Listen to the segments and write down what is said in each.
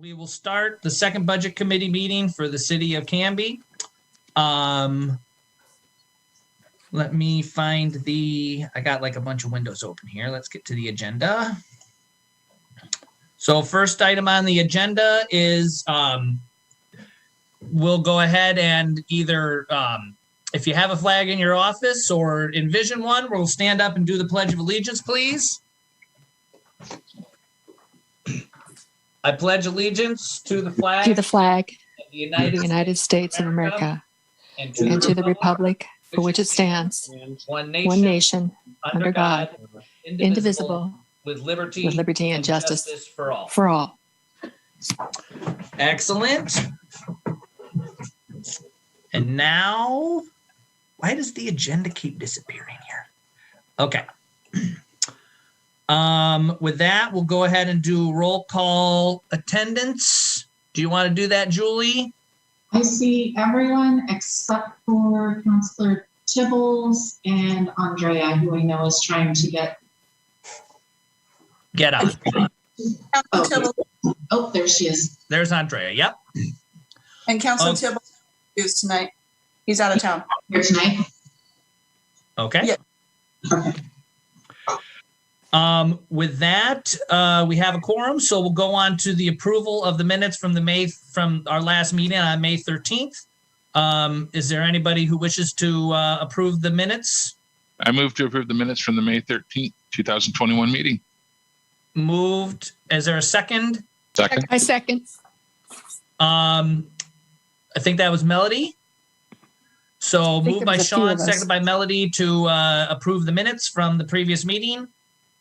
we will start the second budget committee meeting for the city of Canby. Let me find I got like a bunch of windows open here. Let's get to the agenda. So first item on the agenda is we'll go ahead and either, if you have a flag in your office or envision one, we'll stand up and do the Pledge of Allegiance, please. I pledge allegiance to the flag of the United States of America and to the republic for which it stands, one nation, under God, indivisible, with liberty and justice for all. Excellent. And now, why does the agenda keep disappearing here? Okay. With that, we'll go ahead and do roll call attendance. Do you want to do that, Julie? I see everyone except for Councillor Tibbles and Andrea, who I know is trying to get on. Oh, there she is. There's Andrea. Yep. And Councillor Tibbles is tonight. He's out of town. Here tonight. Okay. Yeah. Okay. With that, we have a quorum, so we'll go on to the approval of the minutes from our last meeting on May 13th. Is there anybody who wishes to approve the minutes? I move to approve the minutes from the May 13th, 2021 meeting. Moved. Is there a second? Second. I second. I think that was Melody. So moved by Sean, seconded by Melody to approve the minutes from the previous meeting.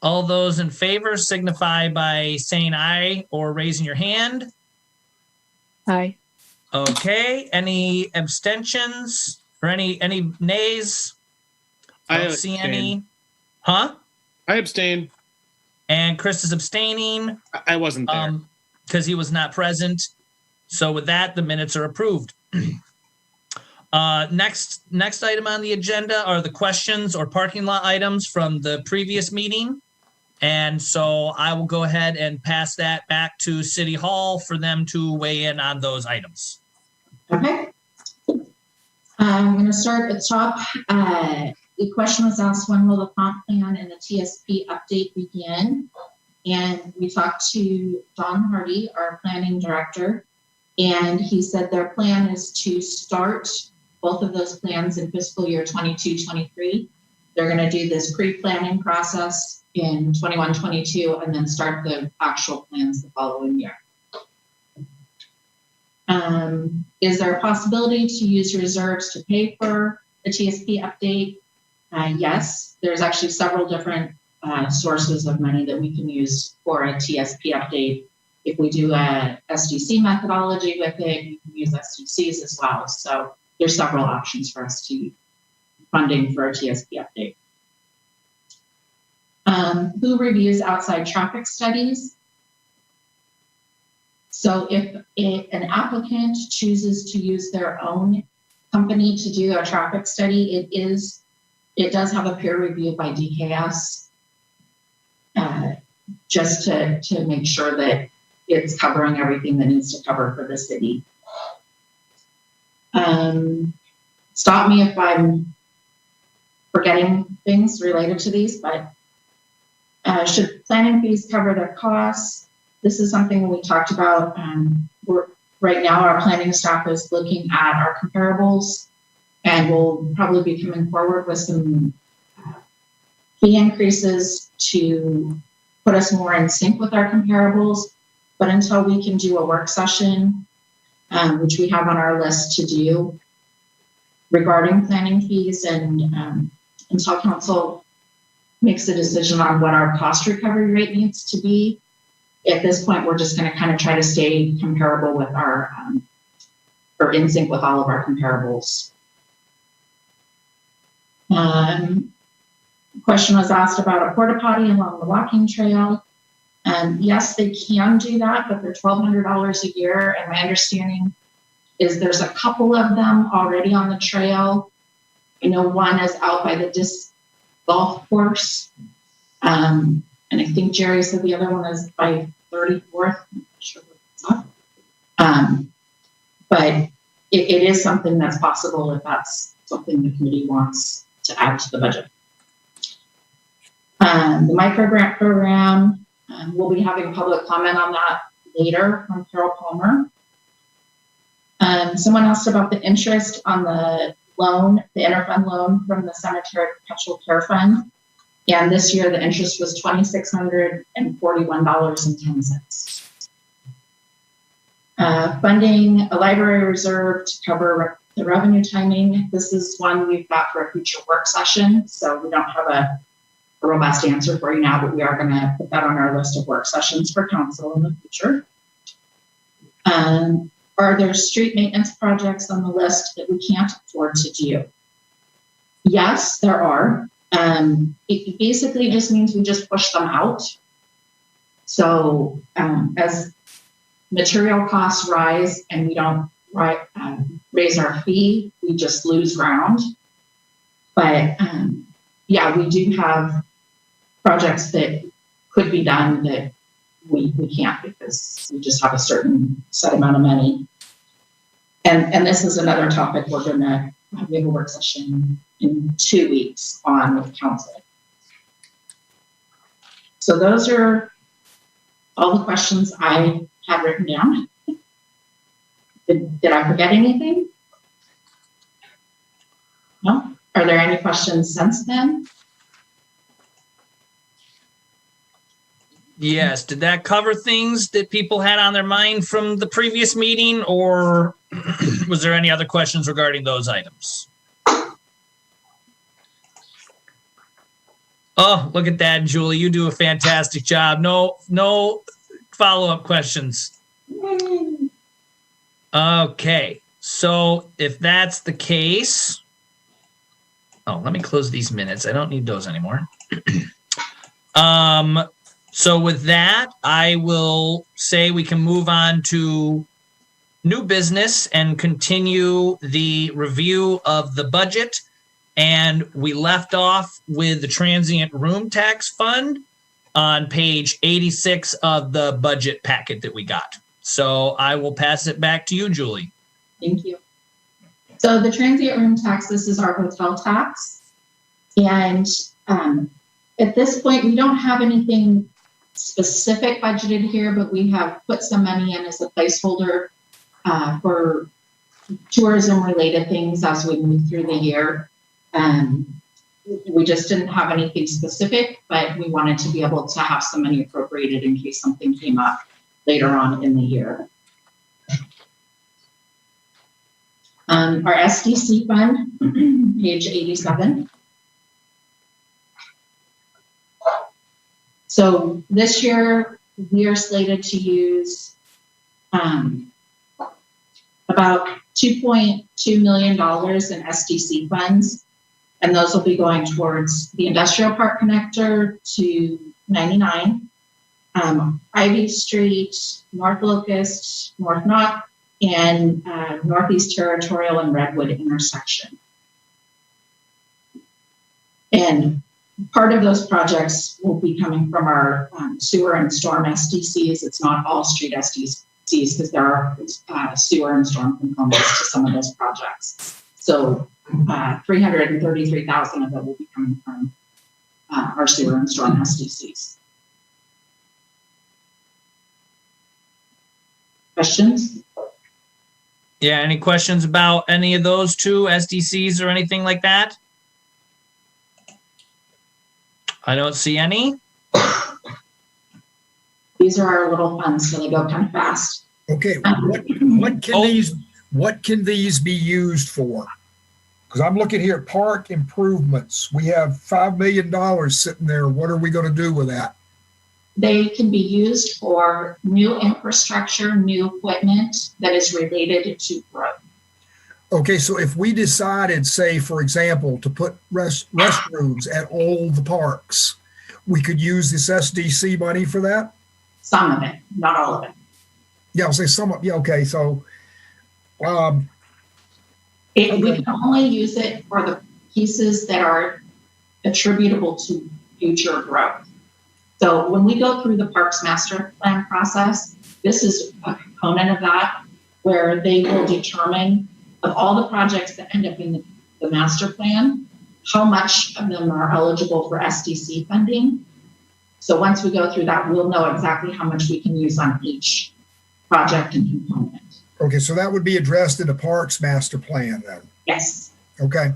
All those in favor signify by saying aye or raising your hand. Aye. Okay. Any abstentions or any nays? I don't see any. Huh? I abstain. And Chris is abstaining. I wasn't there. Because he was not present. So with that, the minutes are approved. Next item on the agenda are the questions or parking lot items from the previous meeting. And so I will go ahead and pass that back to City Hall for them to weigh in on those items. Okay. I'm going to start at the top. The question was asked, when will the comp plan and the TSP update begin? And we talked to Don Hardy, our planning director, and he said their plan is to start both of those plans in fiscal year 22-23. They're going to do this pre-planning process in 21-22 and then start the actual plans the following year. Is there a possibility to use reserves to pay for the TSP update? Yes, there's actually several different sources of money that we can use for a TSP update. If we do a SDC methodology with it, we can use SDCs as well. So there's several options for us to funding for a TSP update. Who reviews outside traffic studies? So if an applicant chooses to use their own company to do a traffic study, it does have a peer review by DKS, just to make sure that it's covering everything that needs to cover for the city. Stop me if I'm forgetting things related to these, but should planning fees cover their costs? This is something we talked about. Right now, our planning staff is looking at our comparables, and we'll probably be coming forward with some fee increases to put us more in sync with our comparables. But until we can do a work session, which we have on our list to do regarding planning fees, and until council makes a decision on what our cost recovery rate needs to be, at this point, we're just going to kind of try to stay comparable with our, or in sync with all of our comparables. Question was asked about a porta potty along the walking trail. Yes, they can do that, but they're $1,200 a year. And my understanding is there's a couple of them already on the trail. I know one is out by the disc golf course. And I think Jerry said the other one is by 34th. I'm not sure what stuff. But it is something that's possible if that's something the committee wants to add to the budget. The micro grant program, we'll be having public comment on that later from Carol Palmer. Someone asked about the interest on the loan, the interfund loan from the Cemetery Perpetual Care Fund. And this year the interest was $2,641.10. Funding a library reserve to cover the revenue timing. This is one we've got for a future work session. So we don't have a robust answer for you now, but we are going to put that on our list of work sessions for council in the future. Are there street maintenance projects on the list that we can't afford to do? Yes, there are. It basically just means we just push them out. So as material costs rise and we don't raise our fee, we just lose ground. But yeah, we do have projects that could be done that we can't because we just have a certain set amount of money. And this is another topic we have a work session in 2 weeks on with council. So those are all the questions I had written down. Did I forget anything? No? Are there any questions since then? Yes. Did that cover things that people had on their mind from the previous meeting, or was there any other questions regarding those items? Oh, look at that, Julie. You do a fantastic job. No follow-up questions. Okay. So if that's the case, let me close these minutes. I don't need those anymore. So with that, I will say we can move on to new business and continue the review of the budget. And we left off with the transient room tax fund on page 86 of the budget packet that we got. So I will pass it back to you, Julie. Thank you. So the transient room tax, this is our hotel tax. And at this point, we don't have anything specific budgeted here, but we have put some money in as a placeholder for tourism related things as we move through the year. We just didn't have anything specific, but we wanted to be able to have some money appropriated in case something came up later on in the year. Our SDC fund, page 87. So this year we are slated to use about $2.2 million in SDC funds, and those will be going towards the industrial park connector to 99, Ivy Street, North Locust, North Knott, and Northeast Territorial and Redwood intersection. And part of those projects will be coming from our sewer and storm SDCs. It's not all street SDCs because there are sewer and storm components to some of those projects. So 333,000 of it will be coming from our sewer and storm SDCs. Questions? Yeah, any questions about any of those two SDCs or anything like that? I don't see any. These are our little funds, so they go kind of fast. Okay, what can these be used for? Because I'm looking here at park improvements. We have $5 million sitting there. What are we going to do with that? They can be used for new infrastructure, new equipment that is related to growth. Okay, so if we decided, say, for example, to put restrooms at all the parks, we could use this SDC money for that? Some of it, not all of it. Yeah, I'll say some of, yeah, okay, so. Okay. We can only use it for the pieces that are attributable to future growth. So when we go through the Parks Master Plan process, this is a component of that where they will determine of all the projects that end up in the master plan, how much of them are eligible for SDC funding. So once we go through that, we'll know exactly how much we can use on each project and component. Okay, so that would be addressed in the Parks Master Plan then? Yes. Okay.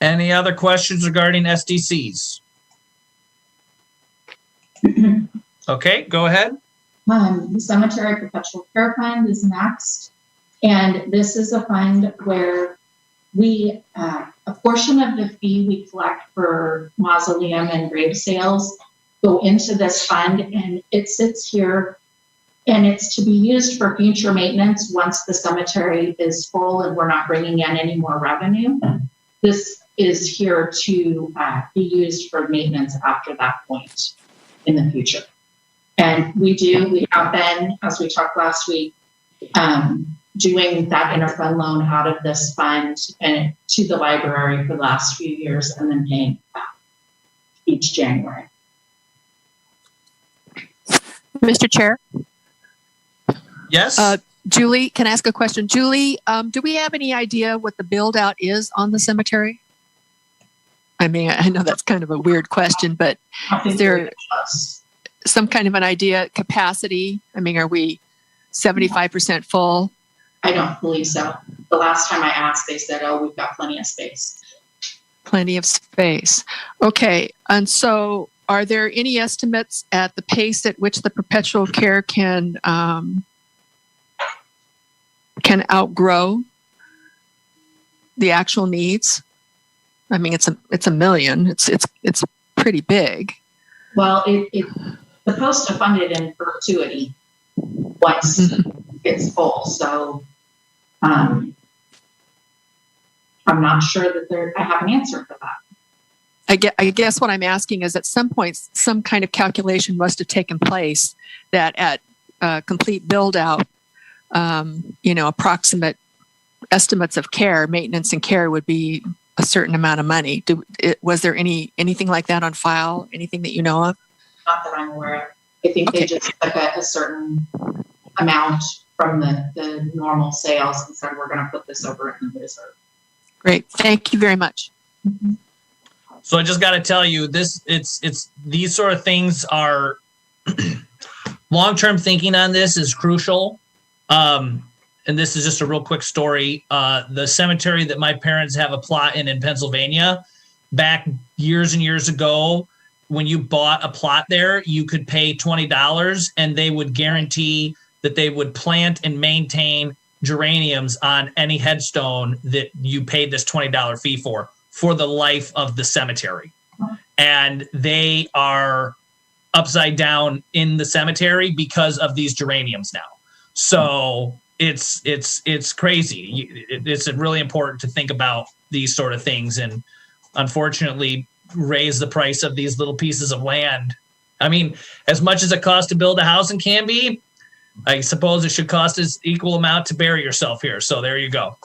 Any other questions regarding SDCs? Okay, go ahead. The Cemetery Perpetual Care Fund is next. And this is a fund where we, a portion of the fee we collect for mausoleum and grave sales go into this fund, and it sits here, and it's to be used for future maintenance once the cemetery is full and we're not bringing in any more revenue. This is here to be used for maintenance after that point in the future. And we have been, as we talked last week, doing that interfund loan out of this fund and to the library for the last few years, and then paying it back each January. Mr. Chair? Yes. Julie, can I ask a question? Julie, do we have any idea what the build out is on the cemetery? I mean, I know that's kind of a weird question, but is there some kind of an idea, capacity? I mean, are we 75% full? I don't believe so. The last time I asked, they said, oh, we've got plenty of space. Plenty of space. Okay. And so are there any estimates at the pace at which the perpetual care can outgrow the actual needs? I mean, it's a million. It's pretty big. Well, it's supposed to fund it in perpetuity once it's full. So I'm not sure that I have an answer for that. I guess what I'm asking is at some point, some kind of calculation must have taken place that at complete build out, approximate estimates of care, maintenance and care would be a certain amount of money. Was there anything like that on file? Anything that you know of? Not that I'm aware of. I think they just took a certain amount from the normal sales and said, we're going to put this over in the reserve. Great. Thank you very much. Mm-hmm. So I just got to tell you, it's these sort of things are long-term thinking on this is crucial. And this is just a real quick story. The cemetery that my parents have a plot in Pennsylvania, back years and years ago, when you bought a plot there, you could pay $20 and they would guarantee that they would plant and maintain geraniums on any headstone that you paid this $20 fee for the life of the cemetery. And they are upside down in the cemetery because of these geraniums now. So it's crazy. It's really important to think about these sort of things, and unfortunately raise the price of these little pieces of land. I mean, as much as it costs to build a house in Canby, I suppose it should cost us equal amount to bury yourself here. So there you go.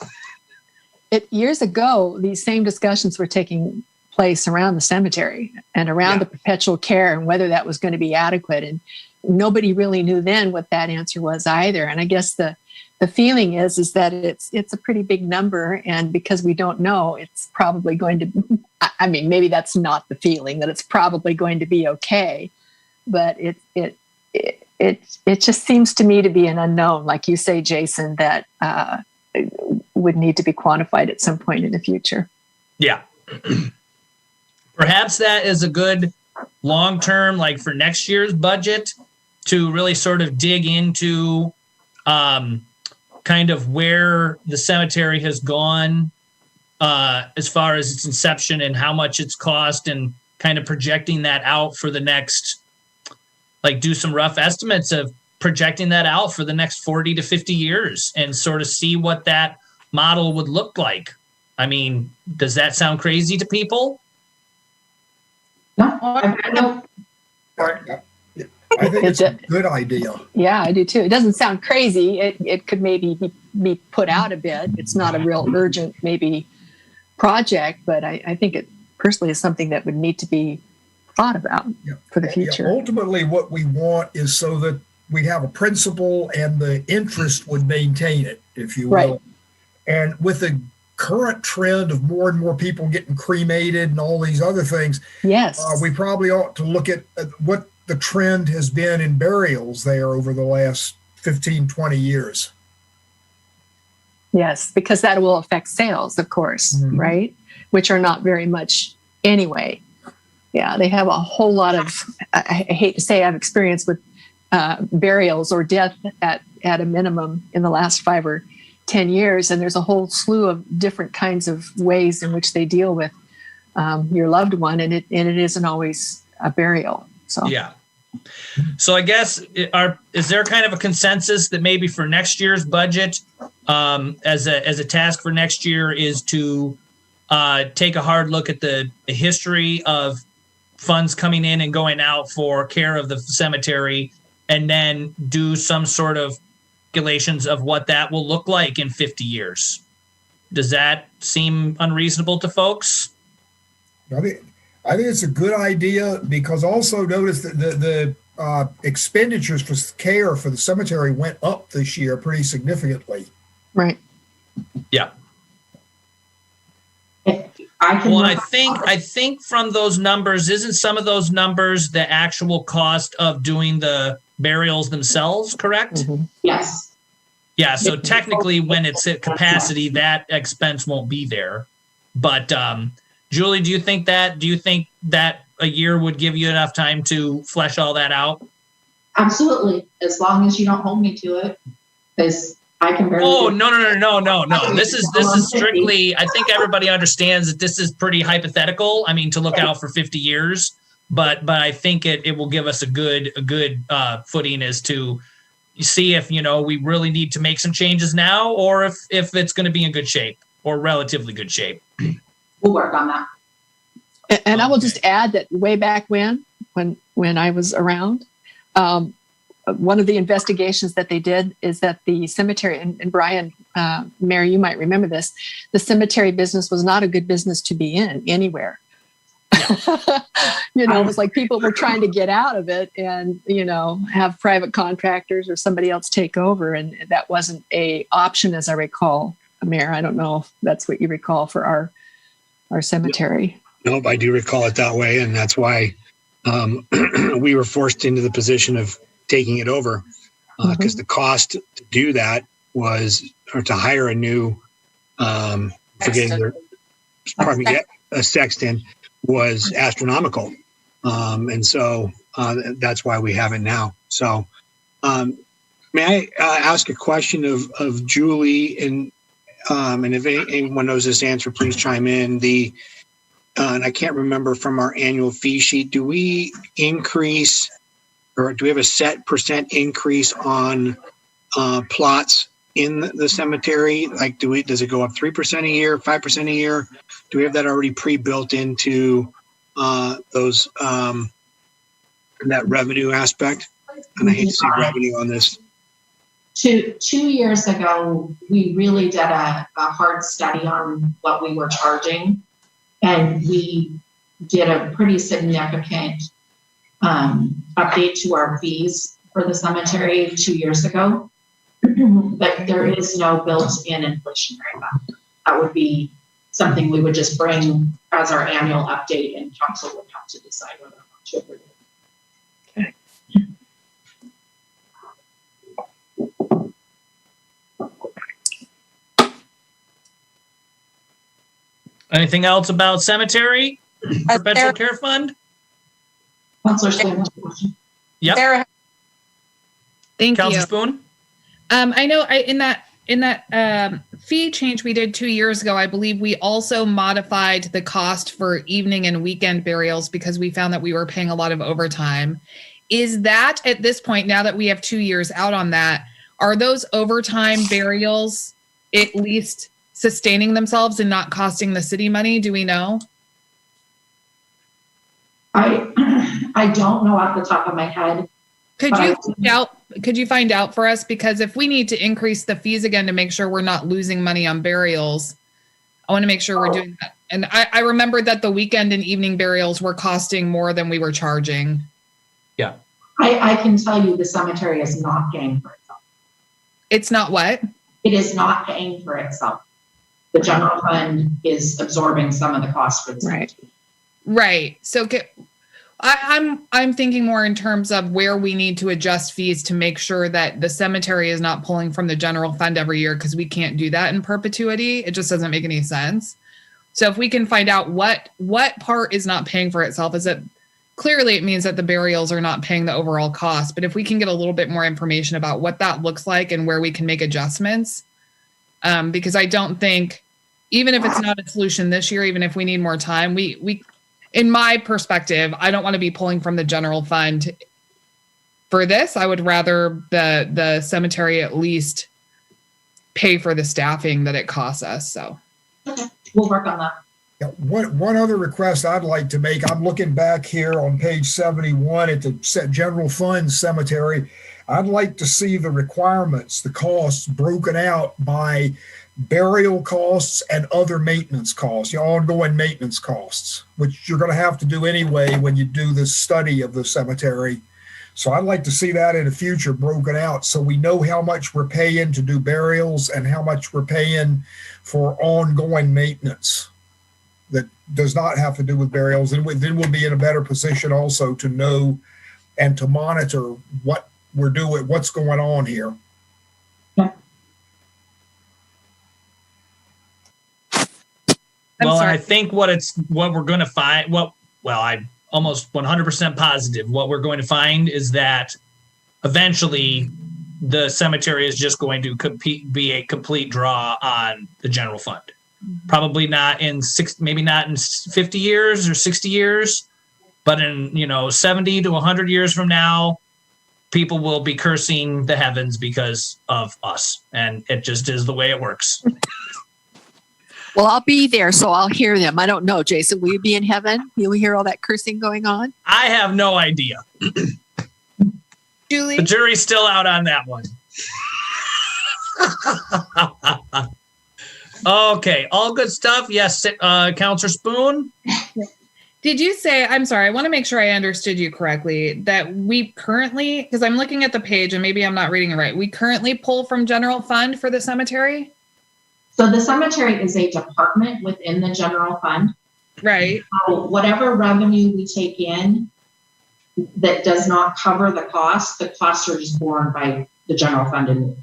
Years ago, these same discussions were taking place around the cemetery and around the perpetual care and whether that was going to be adequate. And nobody really knew then what that answer was either. And I guess the feeling is that it's a pretty big number. And because we don't know, it's probably going to, I mean, maybe that's not the feeling, that it's probably going to be okay. But it just seems to me to be an unknown, like you say, Jason, that would need to be quantified at some point in the future. Yeah. Perhaps that is a good long-term, like for next year's budget, to really sort of dig into kind of where the cemetery has gone as far as its inception and how much it's cost, and kind of projecting that out for the next, like do some rough estimates of projecting that out for the next 40 to 50 years and sort of see what that model would look like. I mean, does that sound crazy to people? No, I think it's a good idea. Yeah, I do too. It doesn't sound crazy. It could maybe be put out a bit. It's not a real urgent maybe project, but I think it personally is something that would need to be thought about for the future. Ultimately, what we want is so that we have a principal and the interest would maintain it, if you will. Right. And with the current trend of more and more people getting cremated and all these other things, Yes. We probably ought to look at what the trend has been in burials there over the last 15, 20 years. Yes, because that will affect sales, of course, right? Which are not very much anyway. Yeah, they have a whole lot of, I hate to say I've experienced with burials or death at a minimum in the last 5 or 10 years. And there's a whole slew of different kinds of ways in which they deal with your loved one. And it isn't always a burial. So yeah. So I guess is there kind of a consensus that maybe for next year's budget, as a task for next year, is to take a hard look at the history of funds coming in and going out for care of the cemetery, and then do some sort of calculations of what that will look like in 50 years. Does that seem unreasonable to folks? I think it's a good idea, because also notice that the expenditures for care for the cemetery went up this year pretty significantly. Right. Yeah. I think from those numbers, isn't some of those numbers the actual cost of doing the burials themselves, correct? Mm-hmm. Yes. Yeah, so technically when it's at capacity, that expense won't be there. But Julie, do you think that a year would give you enough time to flesh all that out? Absolutely. As long as you don't hold me to it, because I can barely. Oh, no. This is strictly, I think everybody understands that this is pretty hypothetical. I mean, to look out for 50 years, but I think it will give us a good footing as to see if, we really need to make some changes now, or if it's going to be in good shape or relatively good shape. We'll work on that. And I will just add that way back when I was around, one of the investigations that they did is that the cemetery, and Brian, Mary, you might remember this, the cemetery business was not a good business to be in anywhere. It was like people were trying to get out of it and, have private contractors or somebody else take over. And that wasn't a option, as I recall. Mayor, I don't know if that's what you recall for our cemetery. Nope, I do recall it that way. And that's why we were forced into the position of taking it over, because the cost to do that was, or to hire a new, a sexton, was astronomical. And so that's why we have it now. So may I ask a question of Julie, and if anyone knows this answer, please chime in. And I can't remember from our annual fee sheet, do we increase, or do we have a set % increase on plots in the cemetery? Like, does it go up 3% a year, 5% a year? Do we have that already pre-built into those that revenue aspect? And I hate to see revenue on this. 2 years ago, we really did a hard study on what we were charging, and we did a pretty significant update to our fees for the cemetery 2 years ago. But there is no built-in inflationary factor. That would be something we would just bring as our annual update, and council would have to decide whether or not to approve it. Anything else about cemetery? Perpetual Care Fund? Councilor Spoon has a question. Yep. Sarah. Thank Councilor you. Spoon? I know in that fee change we did 2 years ago, I believe we also modified the cost for evening and weekend burials because we found that we were paying a lot of overtime. Is that at this point, now that we have 2 years out on that, are those overtime burials at least sustaining themselves and not costing the city money? Do we know? I don't know off the top of my head. Could you find out for us? Because if we need to increase the fees again to make sure we're not losing money on burials, I want to make sure we're doing that And I remembered that the weekend and evening burials were costing more than we were charging. Yeah. I can tell you the cemetery is not paying for itself. It's not what? It is not paying for itself. The general fund is absorbing some of the costs for the cemetery. Right. So I'm thinking more in terms of where we need to adjust fees to make sure that the cemetery is not pulling from the general fund every year, because we can't do that in perpetuity. It just doesn't make any sense. So if we can find out what part is not paying for itself, is it clearly it means that the burials are not paying the overall cost. But if we can get a little bit more information about what that looks like and where we can make adjustments, because I don't think, even if it's not a solution this year, even if we need more time, we in my perspective, I don't want to be pulling from the general fund for this. I would rather the cemetery at least pay for the staffing that it costs us. So okay, we'll work on that. Yeah, one other request I'd like to make, I'm looking back here on page 71 at the general fund cemetery. I'd like to see the requirements, the costs broken out by burial costs and other maintenance costs, your ongoing maintenance costs, which you're going to have to do anyway when you do the study of the cemetery. So I'd like to see that in the future broken out so we know how much we're paying to do burials and how much we're paying for ongoing maintenance that does not have to do with burials. And then we'll be in a better position also to know and to monitor what we're doing, what's going on here. Well, I think what we're going to find, I'm almost 100% positive what we're going to find is that eventually the cemetery is just going to be a complete draw on the general fund. Probably not maybe not in 50 years or 60 years, but in 70 to 100 years from now, people will be cursing the heavens because of us, and it just is the way it works. Well, I'll be there, so I'll hear them. I don't know, Jason. Will you be in heaven? Will you hear all that cursing going on? I have no idea. Julie? The jury's still out on that one. Okay, all good stuff. Yes, Counselor Spoon? Did you say, I'm sorry, I want to make sure I understood you correctly, that we currently, because I'm looking at the page and maybe I'm not reading it right, we currently pull from general fund for the cemetery? So the cemetery is a department within the general fund. Right. So whatever revenue we take in that does not cover the costs are just borne by the general fund. And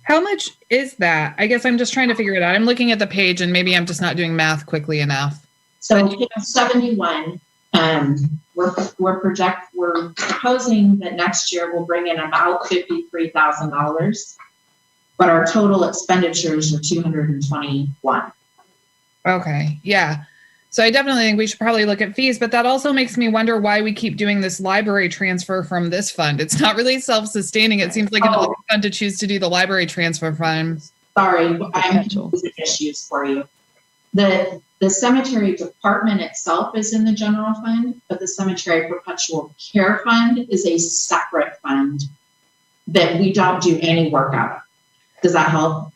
how much is that? I guess I'm just trying to figure it out. I'm looking at the page and maybe I'm just not doing math quickly enough. So page 71, we're proposing that next year we'll bring in about $53,000, but our total expenditures are $221,000. Okay, yeah. So I definitely think we should probably look at fees, but that also makes me wonder why we keep doing this library transfer from this fund. It's not really self-sustaining. It seems like another fund to choose to do the library transfer from. Sorry, I'm confusing issues for you. The cemetery department itself is in the general fund, but the cemetery perpetual care fund is a separate fund that we don't do any work out of. Does that help?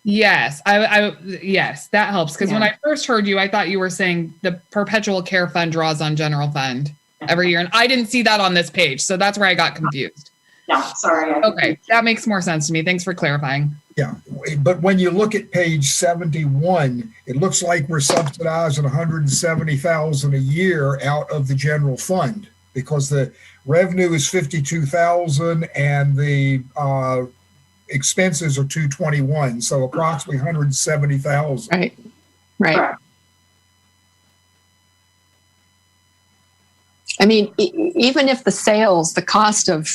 Yes, yes, that helps. Because when I first heard you, I thought you were saying the perpetual care fund draws on general fund every year. And I didn't see that on this page. So that's where I got confused. No, sorry. Okay, that makes more sense to me. Thanks for clarifying. Yeah, but when you look at page 71, it looks like we're subsidizing $170,000 a year out of the general fund because the revenue is $52,000 and the expenses are $221,000, so approximately $170,000. Right. Right. I mean, even if the sales, the cost of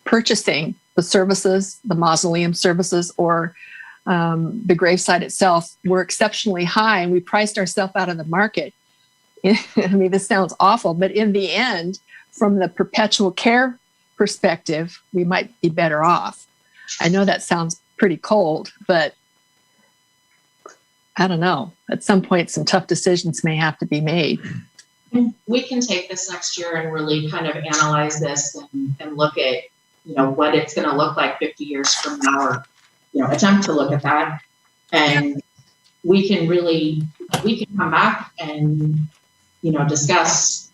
purchasing the services, the mausoleum services, or the gravesite itself were exceptionally high, and we priced ourselves out of the market. I mean, this sounds awful, but in the end, from the perpetual care perspective, we might be better off. I know that sounds pretty cold, but I don't know. At some point, some tough decisions may have to be made. We can take this next year and really kind of analyze this and look at, what it's going to look like 50 years from now, or, attempt to look at that, and we can come back and, discuss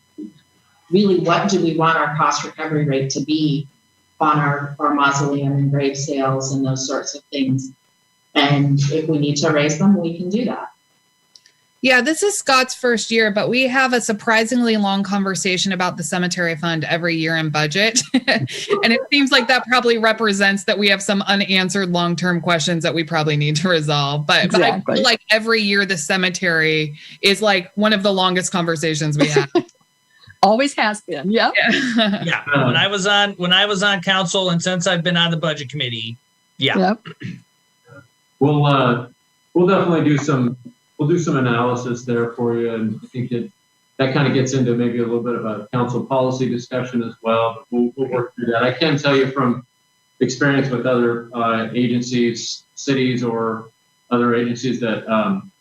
really what do we want our cost recovery rate to be on our mausoleum and grave sales and those sorts of things. And if we need to raise them, we can do that. Yeah, this is Scott's first year, but we have a surprisingly long conversation about the cemetery fund every year in budget. And it seems like that probably represents that we have some unanswered long-term questions that we probably need to resolve. But I feel like every year the cemetery is like one of the longest conversations we have. Always has been. Yep. Yeah. When I was on council, and since I've been on the budget committee, yeah. Yep. We'll definitely do some analysis there for you, and I think that kind of gets into maybe a little bit of a council policy discussion as well, but we'll work through that. I can tell you from experience with other agencies, cities, or other agencies that,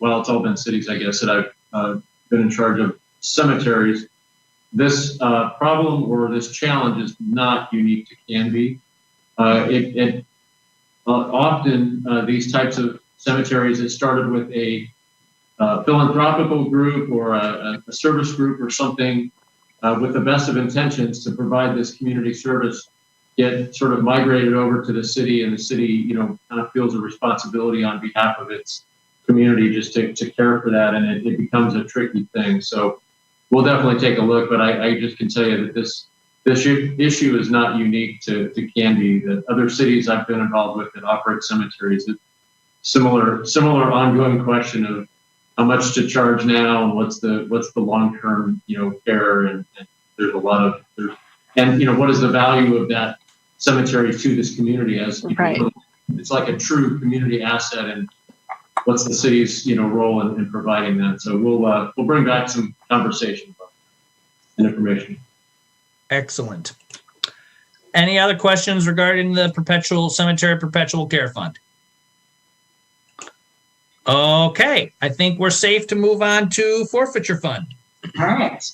it's all been cities, I guess, that I've been in charge of cemeteries. This problem or this challenge is not unique to Canby. Often these types of cemeteries, it started with a philanthropical group or a service group or something with the best of intentions to provide this community service, get sort of migrated over to the city, and the city, kind of feels a responsibility on behalf of its community just to care for that, and it becomes a tricky thing. So we'll definitely take a look, but I just can tell you that this issue is not unique to Canby. The other cities I've been involved with that operate cemeteries, similar ongoing question of how much to charge now and what's the long-term care, and there's a lot of what is the value of that cemetery to this community as right. It's like a true community asset, and what's the city's role in providing that. So we'll bring back some conversation and information. Excellent. Any other questions regarding the cemetery perpetual care fund? Okay, I think we're safe to move on to forfeiture fund. All right.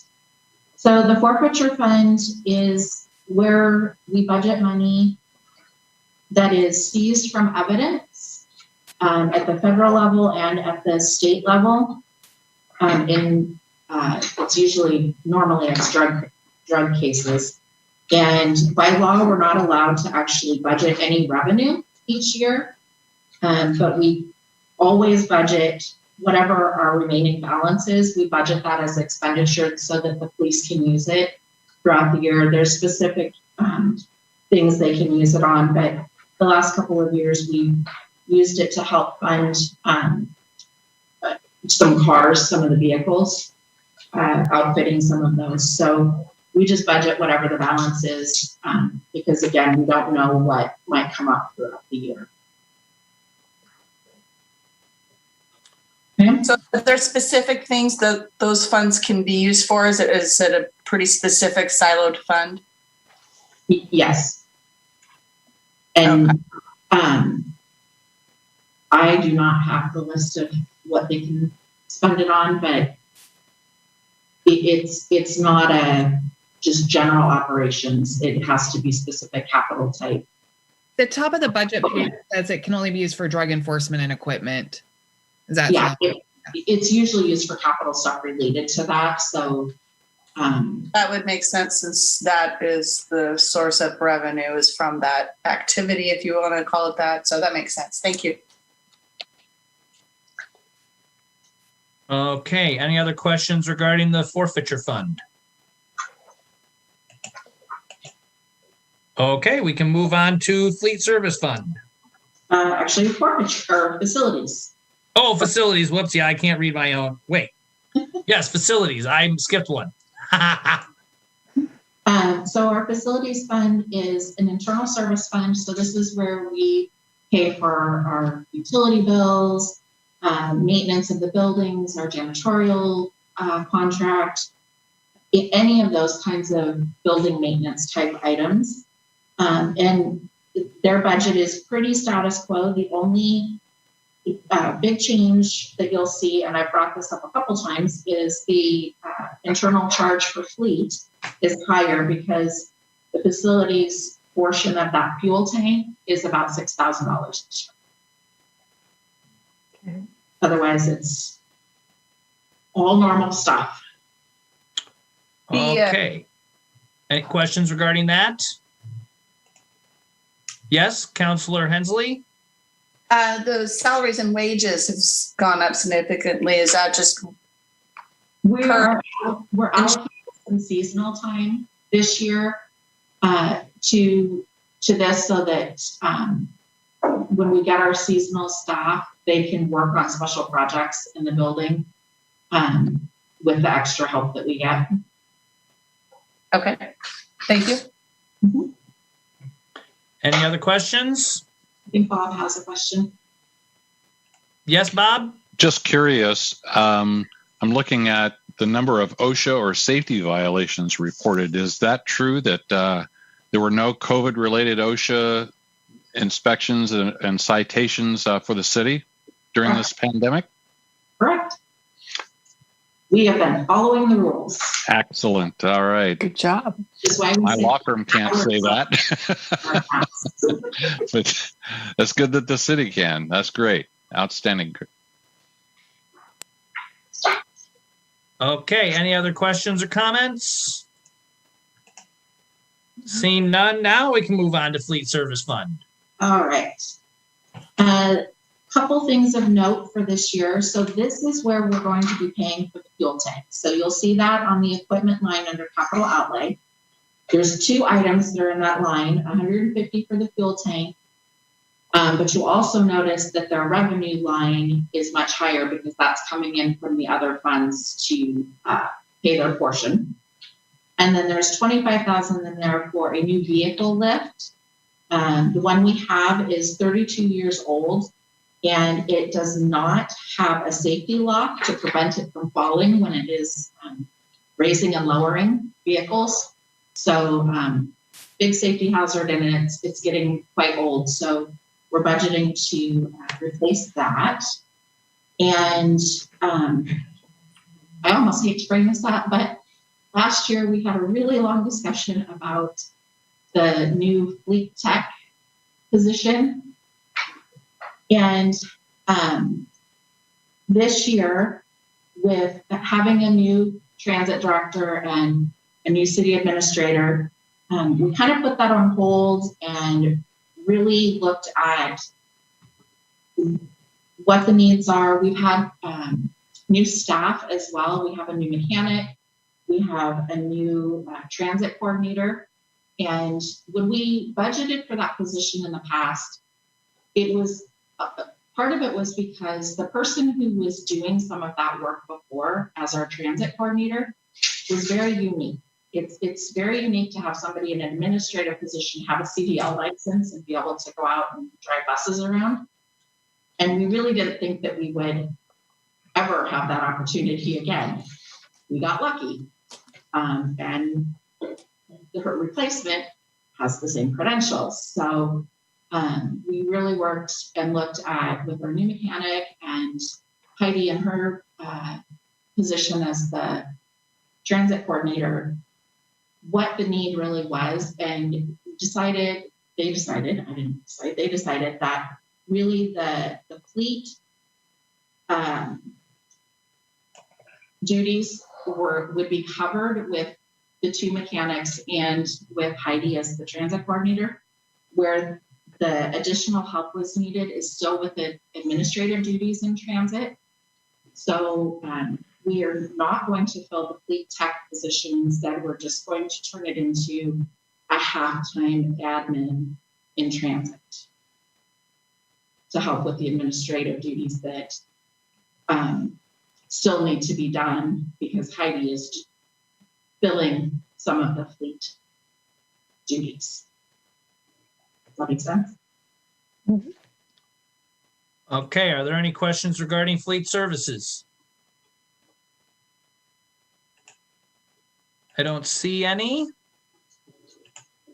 So the forfeiture fund is where we budget money that is seized from evidence at the federal level and at the state level. It's usually normally it's drug cases. And by law, we're not allowed to actually budget any revenue each year, but we always budget whatever our remaining balance is. We budget that as expenditure so that the police can use it throughout the year. There's specific things they can use it on, but the last couple of years we used it to help fund some cars, some of the vehicles, outfitting some of those. So we just budget whatever the balance is because again, we don't know what might come up throughout the year. So are there specific things that those funds can be used for? Is it a pretty specific siloed fund? Yes. And okay. I do not have the list of what they can spend it on, but it's not a just general operations. It has to be specific capital type. The top of the budget page says it can only be used for drug enforcement and equipment. Is that it's usually used for capital stuff related to that. So that would make sense since that is the source of revenue is from that activity, if you want to call it that. So that makes sense. Thank you. Okay. Any other questions regarding the forfeiture fund? Okay, we can move on to fleet service fund. Actually, forfeiture facilities. Oh, facilities. Whoops. Yeah, I can't read my own. Wait. Yes, facilities. I skipped one. So our facilities fund is an internal service fund. So this is where we pay for our utility bills, maintenance of the buildings, our janitorial contract, any of those kinds of building maintenance type items. And their budget is pretty status quo. The only big change that you'll see, and I've brought this up a couple times, is the internal charge for fleet is higher because the facilities portion of that fuel tank is about $6,000 this year. Otherwise, it's all normal stuff. Okay. Any questions regarding that? Yes, Councillor Hensley? Those salaries and wages have gone up significantly. Is that just We're out in seasonal time this year to this, so that when we get our seasonal staff, they can work on special projects in the building with the extra help that we get. okay? Thank you. Mm-hmm. Any other questions? I think Bob has a question. Yes, Bob? Just curious, I'm looking at the number of OSHA or safety violations reported. Is that true that there were no COVID-related OSHA inspections and citations for the city during this pandemic? Correct. We have been following the rules. Excellent. All right. Good job. That's why we My say law firm can't say that. But that's good that the city can. That's great. Outstanding. Okay, any other questions or comments? Seeing none, now we can move on to Fleet Service Fund. All right. Couple things of note for this year. So this is where we're going to be paying for the fuel tank. So you'll see that on the equipment line under capital outlay. There's two items that are in that line, 150 for the fuel tank. But you'll also notice that their revenue line is much higher because that's coming in from the other funds to pay their portion. And then there's 25,000 in there for a new vehicle lift. The one we have is 32 years old, and it does not have a safety lock to prevent it from falling when it is raising and lowering vehicles. So big safety hazard, and it's getting quite old. So we're budgeting to replace that. And I almost hate to bring this up, but last year we had a really long discussion about the new fleet tech position. And this year, with having a new transit director and a new city administrator, we kind of put that on hold and really looked at what the needs are. We've had new staff as well. We have a new mechanic. We have a new transit coordinator. And when we budgeted for that position in the past, it was part of it was because the person who was doing some of that work before as our transit coordinator was very unique. It's very unique to have somebody in an administrative position have a CDL license and be able to go out and drive buses around. And we really didn't think that we would ever have that opportunity again. We got lucky. And her replacement has the same credentials. So we really worked and looked at with our new mechanic and Heidi in her position as the transit coordinator, what the need really was, and they decided that really the fleet duties would be covered with the two mechanics and with Heidi as the transit coordinator. Where the additional help was needed is still with the administrative duties in transit. So we are not going to fill the fleet tech position. Instead, we're just going to turn it into a half-time admin in transit to help with the administrative duties that still need to be done because Heidi is filling some of the fleet duties. Does that make sense? Mm-hmm. Okay, are there any questions regarding fleet services? I don't see any.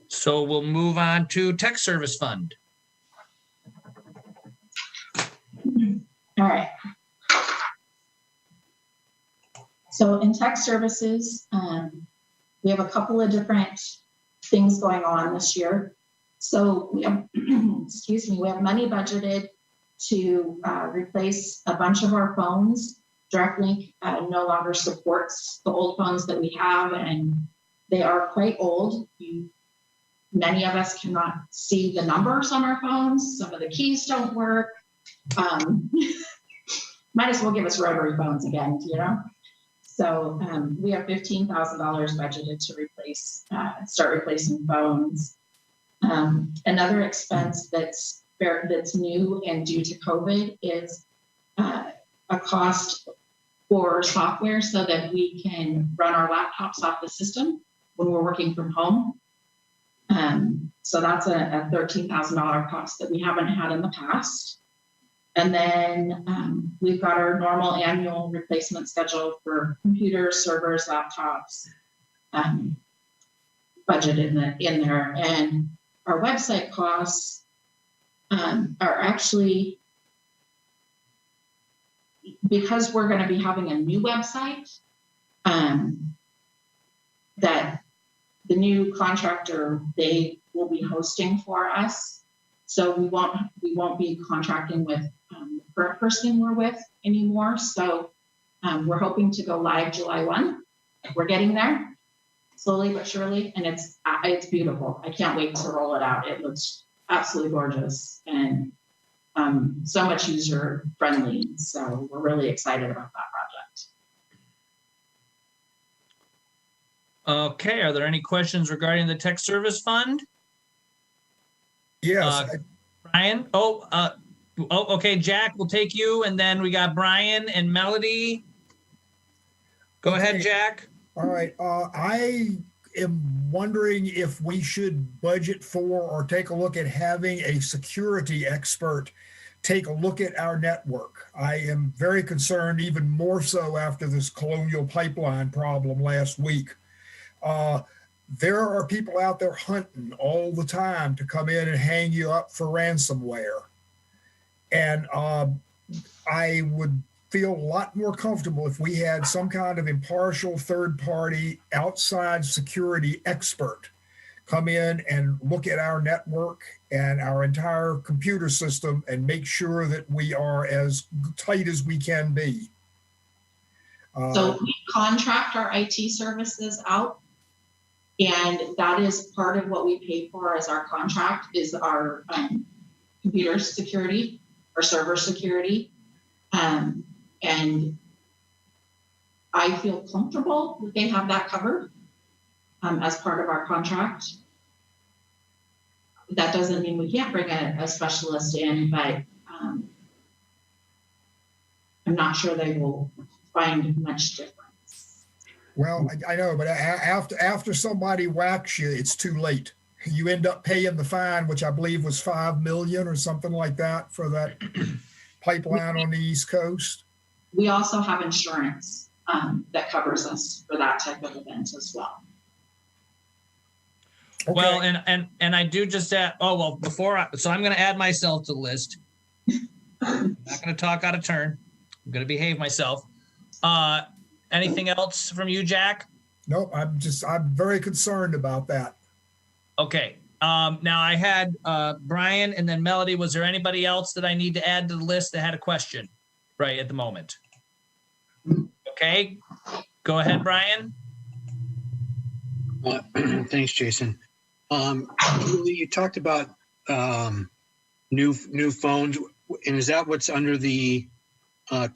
So we'll move on to Tech Service Fund. All right. So in tech services, we have a couple of different things going on this year. So we have, excuse me, we have money budgeted to replace a bunch of our phones. DirectLink no longer supports the old phones that we have, and they are quite old. Many of us cannot see the numbers on our phones. Some of the keys don't work. Might as well give us rotary phones again, you know? So we have $15,000 budgeted to start replacing phones. Another expense that's new and due to COVID is a cost for software so that we can run our laptops off the system when we're working from home. So that's a $13,000 cost that we haven't had in the past. And then we've got our normal annual replacement schedule for computers, servers, laptops, budgeted in there. And our website costs are actually, because we're going to be having a new website, that the new contractor, they will be hosting for us. So we won't be contracting with the current person we're with anymore. So we're hoping to go live July 1. We're getting there slowly but surely, and it's beautiful. I can't wait to roll it out. It looks absolutely gorgeous and so much user friendly. So we're really excited about that project. Okay, are there any questions regarding the tech service fund? Yes. Brian? Okay, Jack, we'll take you, and then we got Brian and Melody. Go ahead, Jack. All right. I am wondering if we should budget for or take a look at having a security expert take a look at our network. I am very concerned, even more so after this Colonial Pipeline problem last week. There are people out there hunting all the time to come in and hang you up for ransomware. And I would feel a lot more comfortable if we had some kind of impartial third-party outside security expert come in and look at our network and our entire computer system and make sure that we are as tight as we can be. So we contract our IT services out, and that is part of what we pay for as our contract is our computer security or server security. And I feel comfortable that they have that covered as part of our contract. That doesn't mean we can't bring a specialist in, but I'm not sure they will find much difference. Well, I know, but after somebody whacks you, it's too late. You end up paying the fine, which I believe was $5 million or something like that for that pipeline on the East Coast. We also have insurance that covers us for that type of event as well. Okay. Well, and I do just add, so I'm going to add myself to the list. I'm not going to talk out of turn. I'm going to behave myself. Anything else from you, Jack? Nope. I'm very concerned about that. Okay. Now I had Brian and then Melody. Was there anybody else that I need to add to the list that had a question right at the moment? Okay. Go ahead, Brian. Thanks, Jason. Julie, you talked about new phones, and is that what's under the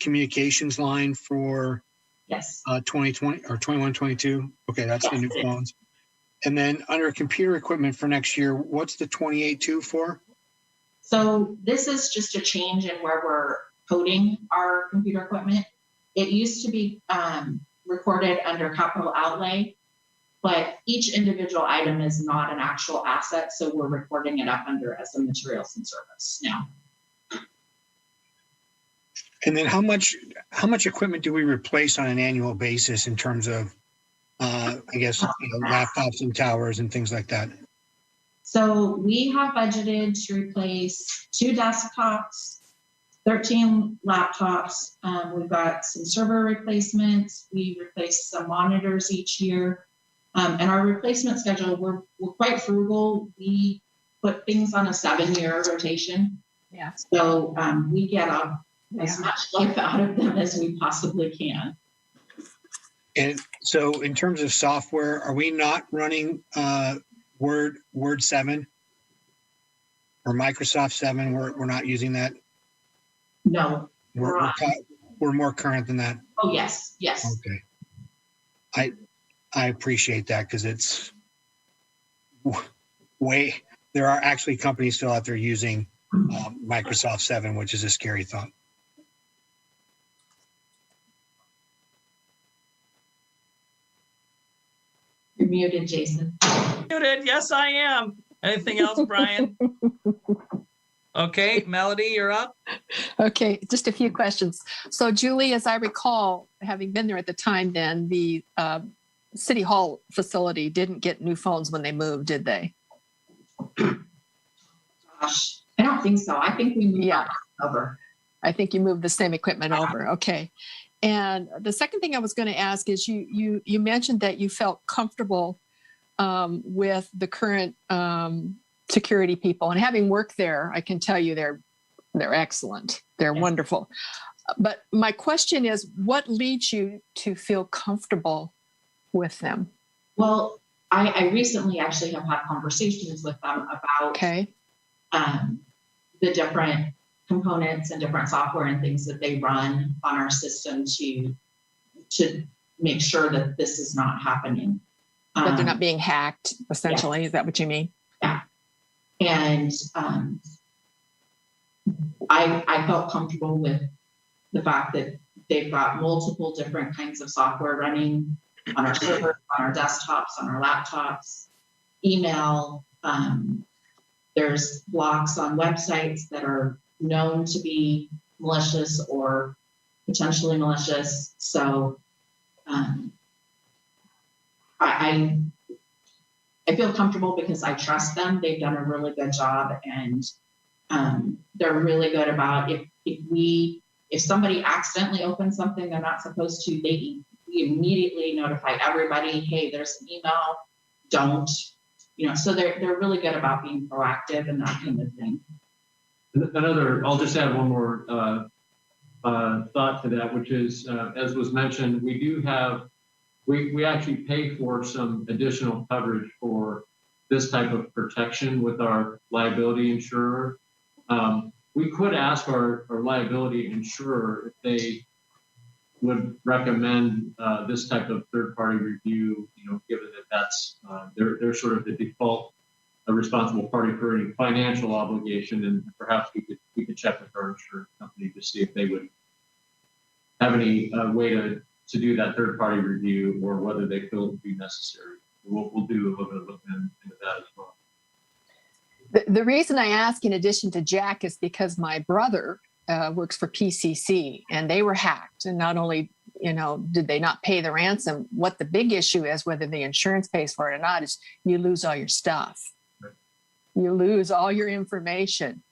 communications line for Yes. 2020 or 21-22? Okay, that's the new phones. And then under computer equipment for next year, what's the 28.2 for? So this is just a change in where we're coding our computer equipment. It used to be recorded under capital outlay, but each individual item is not an actual asset. So we're recording it up under as a materials and service now. And then how much equipment do we replace on an annual basis in terms of, I guess, laptops and towers and things like that? So we have budgeted to replace 2 desktops, 13 laptops. We've got some server replacements. We replace some monitors each year. And our replacement schedule, we're quite frugal. We put things on a 7-year rotation. Yeah. So we get as much life out of them as we possibly can. And so in terms of software, are we not running Word 7 or Microsoft 7? We're not using that? No. We're more current than that. Oh, yes. Okay. I appreciate that because it's way, there are actually companies still out there using Microsoft 7, which is a scary thought. You're muted, Jason. Muted. Yes, I am. Anything else, Brian? Okay, Melody, you're up. Okay, just a few questions. So, Julie, as I recall, having been there at the time, then the City Hall facility didn't get new phones when they moved, did they? Gosh, I don't think so. I think we moved over. I think you moved the same equipment over. Okay. And the second thing I was going to ask is you mentioned that you felt comfortable with the current security people, and having worked there, I can tell you they're excellent. They're wonderful. But my question is, what leads you to feel comfortable with them? Well, I recently actually have had conversations with them about the different components and different software and things that they run on our system to make sure that this is not happening. That they're not being hacked, essentially. Is that what you mean? Yeah. And I felt comfortable with the fact that they've got multiple different kinds of software running on our servers, on our desktops, on our laptops, email. There's blocks on websites that are known to be malicious or potentially malicious. So I feel comfortable because I trust them. They've done a really good job, and they're really good about if somebody accidentally opens something they're not supposed to, we immediately notify everybody, hey, there's an email, don't, so they're really good about being proactive and that kind of thing. I'll just add one more thought to that, which is, as was mentioned, we actually pay for some additional coverage for this type of protection with our liability insurer. We could ask our liability insurer if they would recommend this type of third-party review, given that that's they're sort of the default responsible party for any financial obligation, and perhaps we could check with our insurance company to see if they would have any way to do that third-party review, or whether they feel it would be necessary. We'll do a little bit of looking into that as well. The reason I ask, in addition to Jack, is because my brother works for PCC, and they were hacked. And not only, did they not pay the ransom, what the big issue is, whether the insurance pays for it or not, is you lose all your stuff. Right. You lose all your information.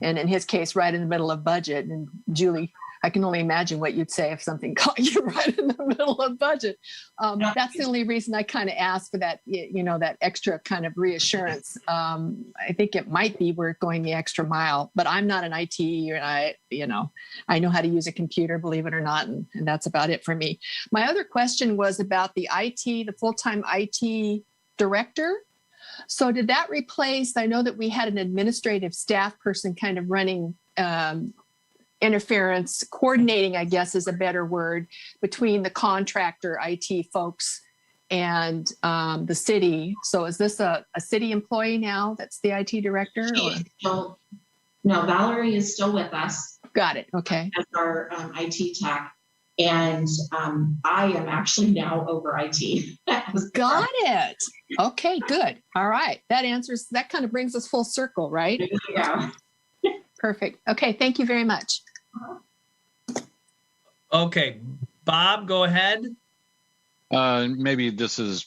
And in his case, right in the middle of budget. And Julie, I can only imagine what you'd say if something caught you right in the middle of budget. That's the only reason I kind of asked for that, that extra kind of reassurance. I think it might be we're going the extra mile, but I'm not an IT, and I know how to use a computer, believe it or not, and that's about it for me. My other question was about the full-time IT director. So did that replace, I know that we had an administrative staff person kind of running interference, coordinating, I guess is a better word, between the contractor IT folks and the city. So is this a city employee now that's the IT director? No, Valerie is still with us. Got it. Okay. As our IT tech. And I am actually now over IT. Got it. Okay, good. All right. That kind of brings us full circle, right? Yeah. Perfect. Okay. Thank you very much. Okay. Bob, go ahead. Maybe this is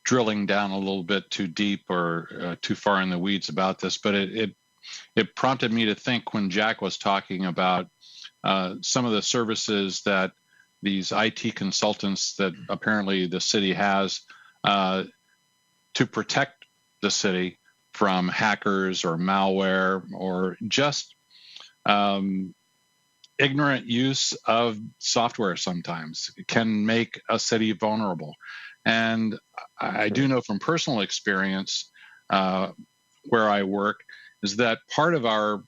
drilling down a little bit too deep or too far in the weeds about this, but it prompted me to think when Jack was talking about some of the services that these IT consultants that apparently the city has to protect the city from hackers or malware or just ignorant use of software sometimes can make a city vulnerable. And I do know from personal experience where I work is that part of our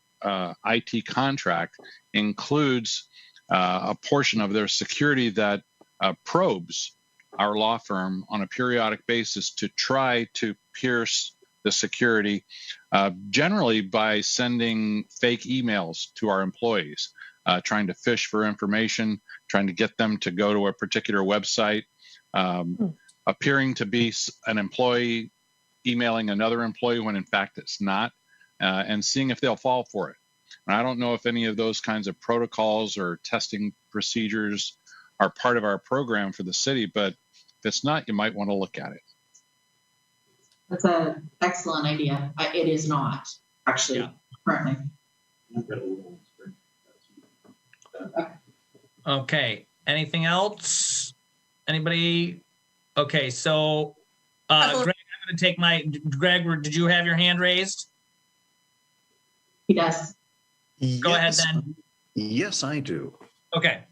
IT contract includes a portion of their security that probes our law firm on a periodic basis to try to pierce the security, generally by sending fake emails to our employees, trying to fish for information, trying to get them to go to a particular website, appearing to be an employee emailing another employee when in fact it's not, and seeing if they'll fall for it. And I don't know if any of those kinds of protocols or testing procedures are part of our program for the city, but if it's not, you might want to look at it. That's an excellent idea. It is not actually currently. Okay. Anything else? Anybody? Okay. So, Greg, I'm going to take Greg, did you have your hand raised? He does. Go ahead then. Yes, I do. Okay.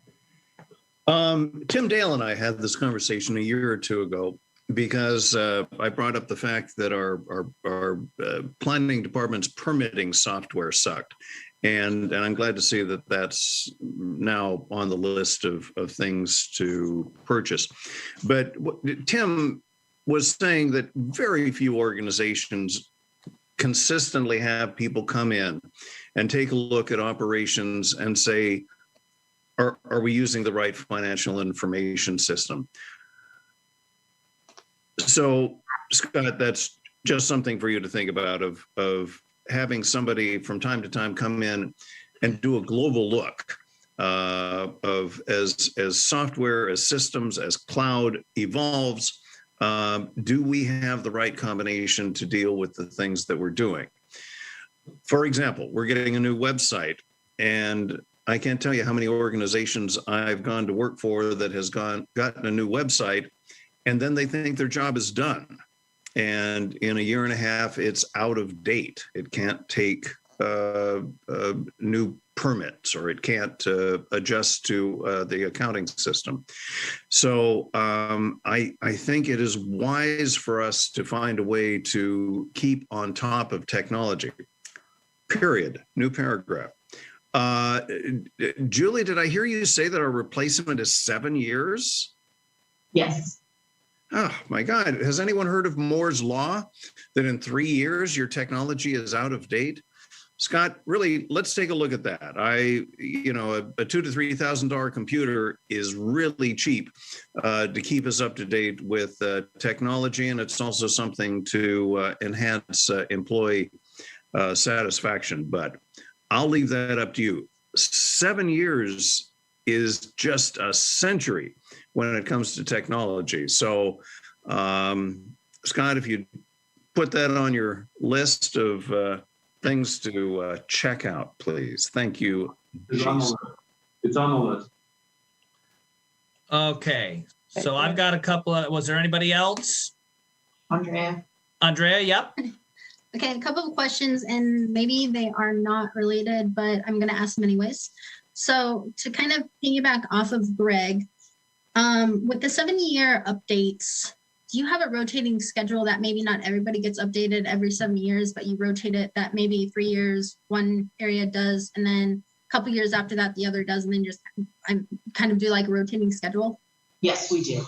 Tim Dale and I had this conversation a year or two ago because I brought up the fact that our planning department's permitting software sucked. And I'm glad to see that that's now on the list of things to purchase. But Tim was saying that very few organizations consistently have people come in and take a look at operations and say, are we using the right financial information system? So, Scott, that's just something for you to think about of having somebody from time to time come in and do a global look of as software, as systems, as cloud evolves, do we have the right combination to deal with the things that we're doing? For example, we're getting a new website, and I can't tell you how many organizations I've gone to work for that has gotten a new website, and then they think their job is done. And in a year and a half, it's out of date. It can't take new permits, or it can't adjust to the accounting system. So I think it is wise for us to find a way to keep on top of technology. Period. New paragraph. Julie, did I hear you say that our replacement is 7 years? Yes. Oh my God. Has anyone heard of Moore's Law? That in 3 years, your technology is out of date? Scott, really, let's take a look at that. A $2,000 to $3,000 computer is really cheap to keep us up to date with technology, and it's also something to enhance employee satisfaction. But I'll leave that up to you. 7 years is just a century when it comes to technology. So, Scott, if you put that on your list of things to check out, please. Thank you. It's on the list. Okay. So I've got a couple of, was there anybody else? Andrea, yep. Okay, a couple of questions, and maybe they are not related, but I'm going to ask them anyways. So to kind of piggyback off of Greg, with the 7-year updates, do you have a rotating schedule that maybe not everybody gets updated every 7 years, but you rotate it that maybe 3 years one area does, and then a couple years after that the other does, and then just kind of do like a rotating schedule? yes, we do.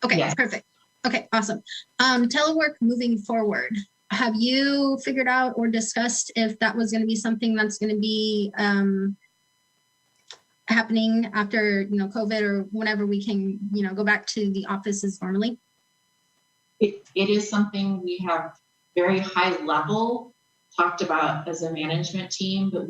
Okay, Yes. Perfect. Okay, awesome. Telework moving forward. Have you figured out or discussed if that was going to be something that's going to be happening after, COVID, or whenever we can, go back to the offices normally? It is something we have very high level talked about as a management team, but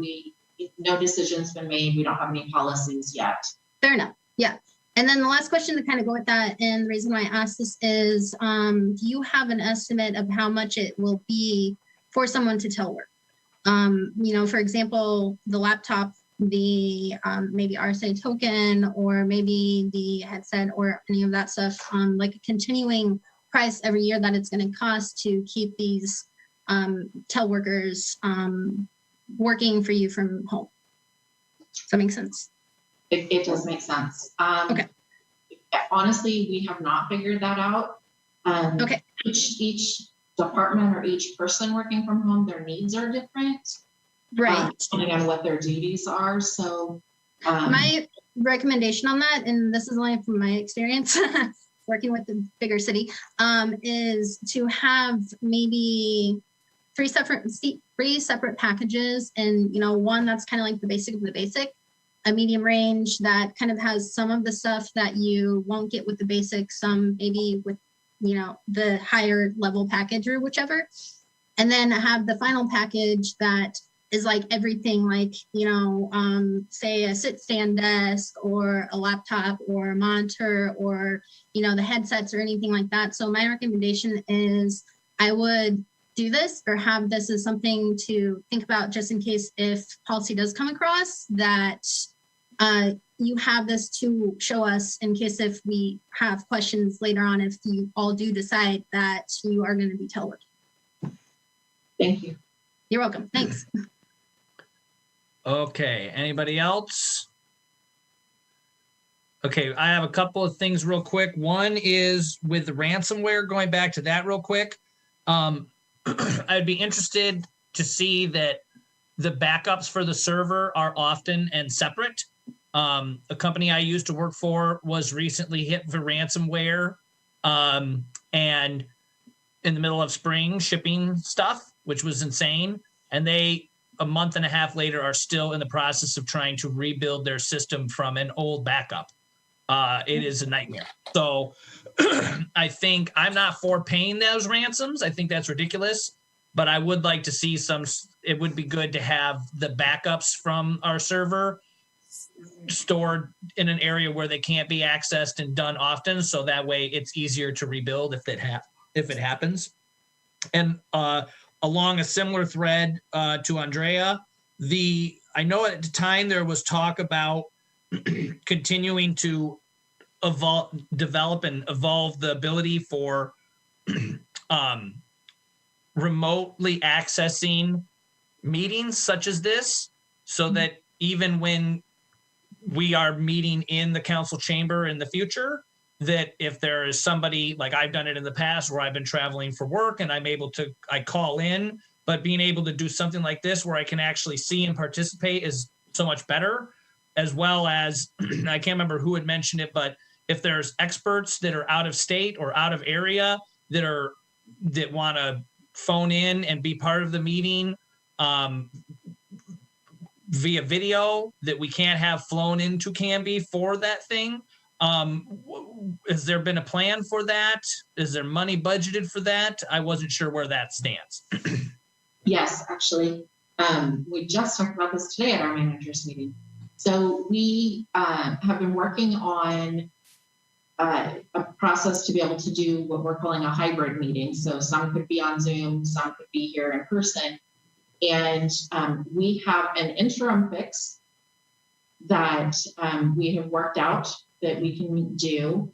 no decision's been made. We don't have any policies yet. Fair enough. Yeah. And then the last question to kind of go with that, and the reason why I asked this is, do you have an estimate of how much it will be for someone to telework? For example, the laptop, the maybe RSA token, or maybe the headset, or any of that stuff, like a continuing price every year that it's going to cost to keep these teleworkers working for you from home. Does that make sense? It does make sense. Okay. Honestly, we have not figured that out. Okay. Each department or each person working from home, their needs are different. Right. Depending on what their duties are. So my recommendation on that, and this is only from my experience working with the bigger city, is to have maybe three separate packages, and one that's kind of like the basic of the basic, a medium range that kind of has some of the stuff that you won't get with the basic, some maybe with the higher level package or whichever, and then have the final package that is like everything, like say a sit stand desk or a laptop or a monitor or the headsets or anything like that. So my recommendation is I would do this or have this as something to think about, just in case if policy does come across, that you have this to show us in case if we have questions later on, if you all do decide that you are going to be teleworking. Thank you. You're welcome. Thanks. Okay, anybody else? Okay, I have a couple of things real quick. One is with the ransomware, going back to that real quick. I'd be interested to see that the backups for the server are often and separate. A company I used to work for was recently hit for ransomware, and in the middle of spring shipping stuff, which was insane. And they, a month and a half later, are still in the process of trying to rebuild their system from an old backup. It is a nightmare. So I think I'm not for paying those ransoms. I think that's ridiculous, but I would like to see it would be good to have the backups from our server stored in an area where they can't be accessed and done often. So that way it's easier to rebuild if it happens. And along a similar thread to Andrea, I know at the time there was talk about continuing to develop and evolve the ability for remotely accessing meetings such as this, so that even when we are meeting in the council chamber in the future, that if there is somebody, like I've done it in the past where I've been traveling for work and I call in, but being able to do something like this where I can actually see and participate is so much better. As well as, I can't remember who had mentioned it, but if there's experts that are out of state or out of area that want to phone in and be part of the meeting via video that we can't have flown into Canby for that thing. Has there been a plan for that? Is there money budgeted for that? I wasn't sure where that stands. Yes, actually, we just talked about this today at our managers meeting. So we have been working on a process to be able to do what we're calling a hybrid meeting. So some could be on Zoom, some could be here in person. And we have an interim fix that we have worked out that we can do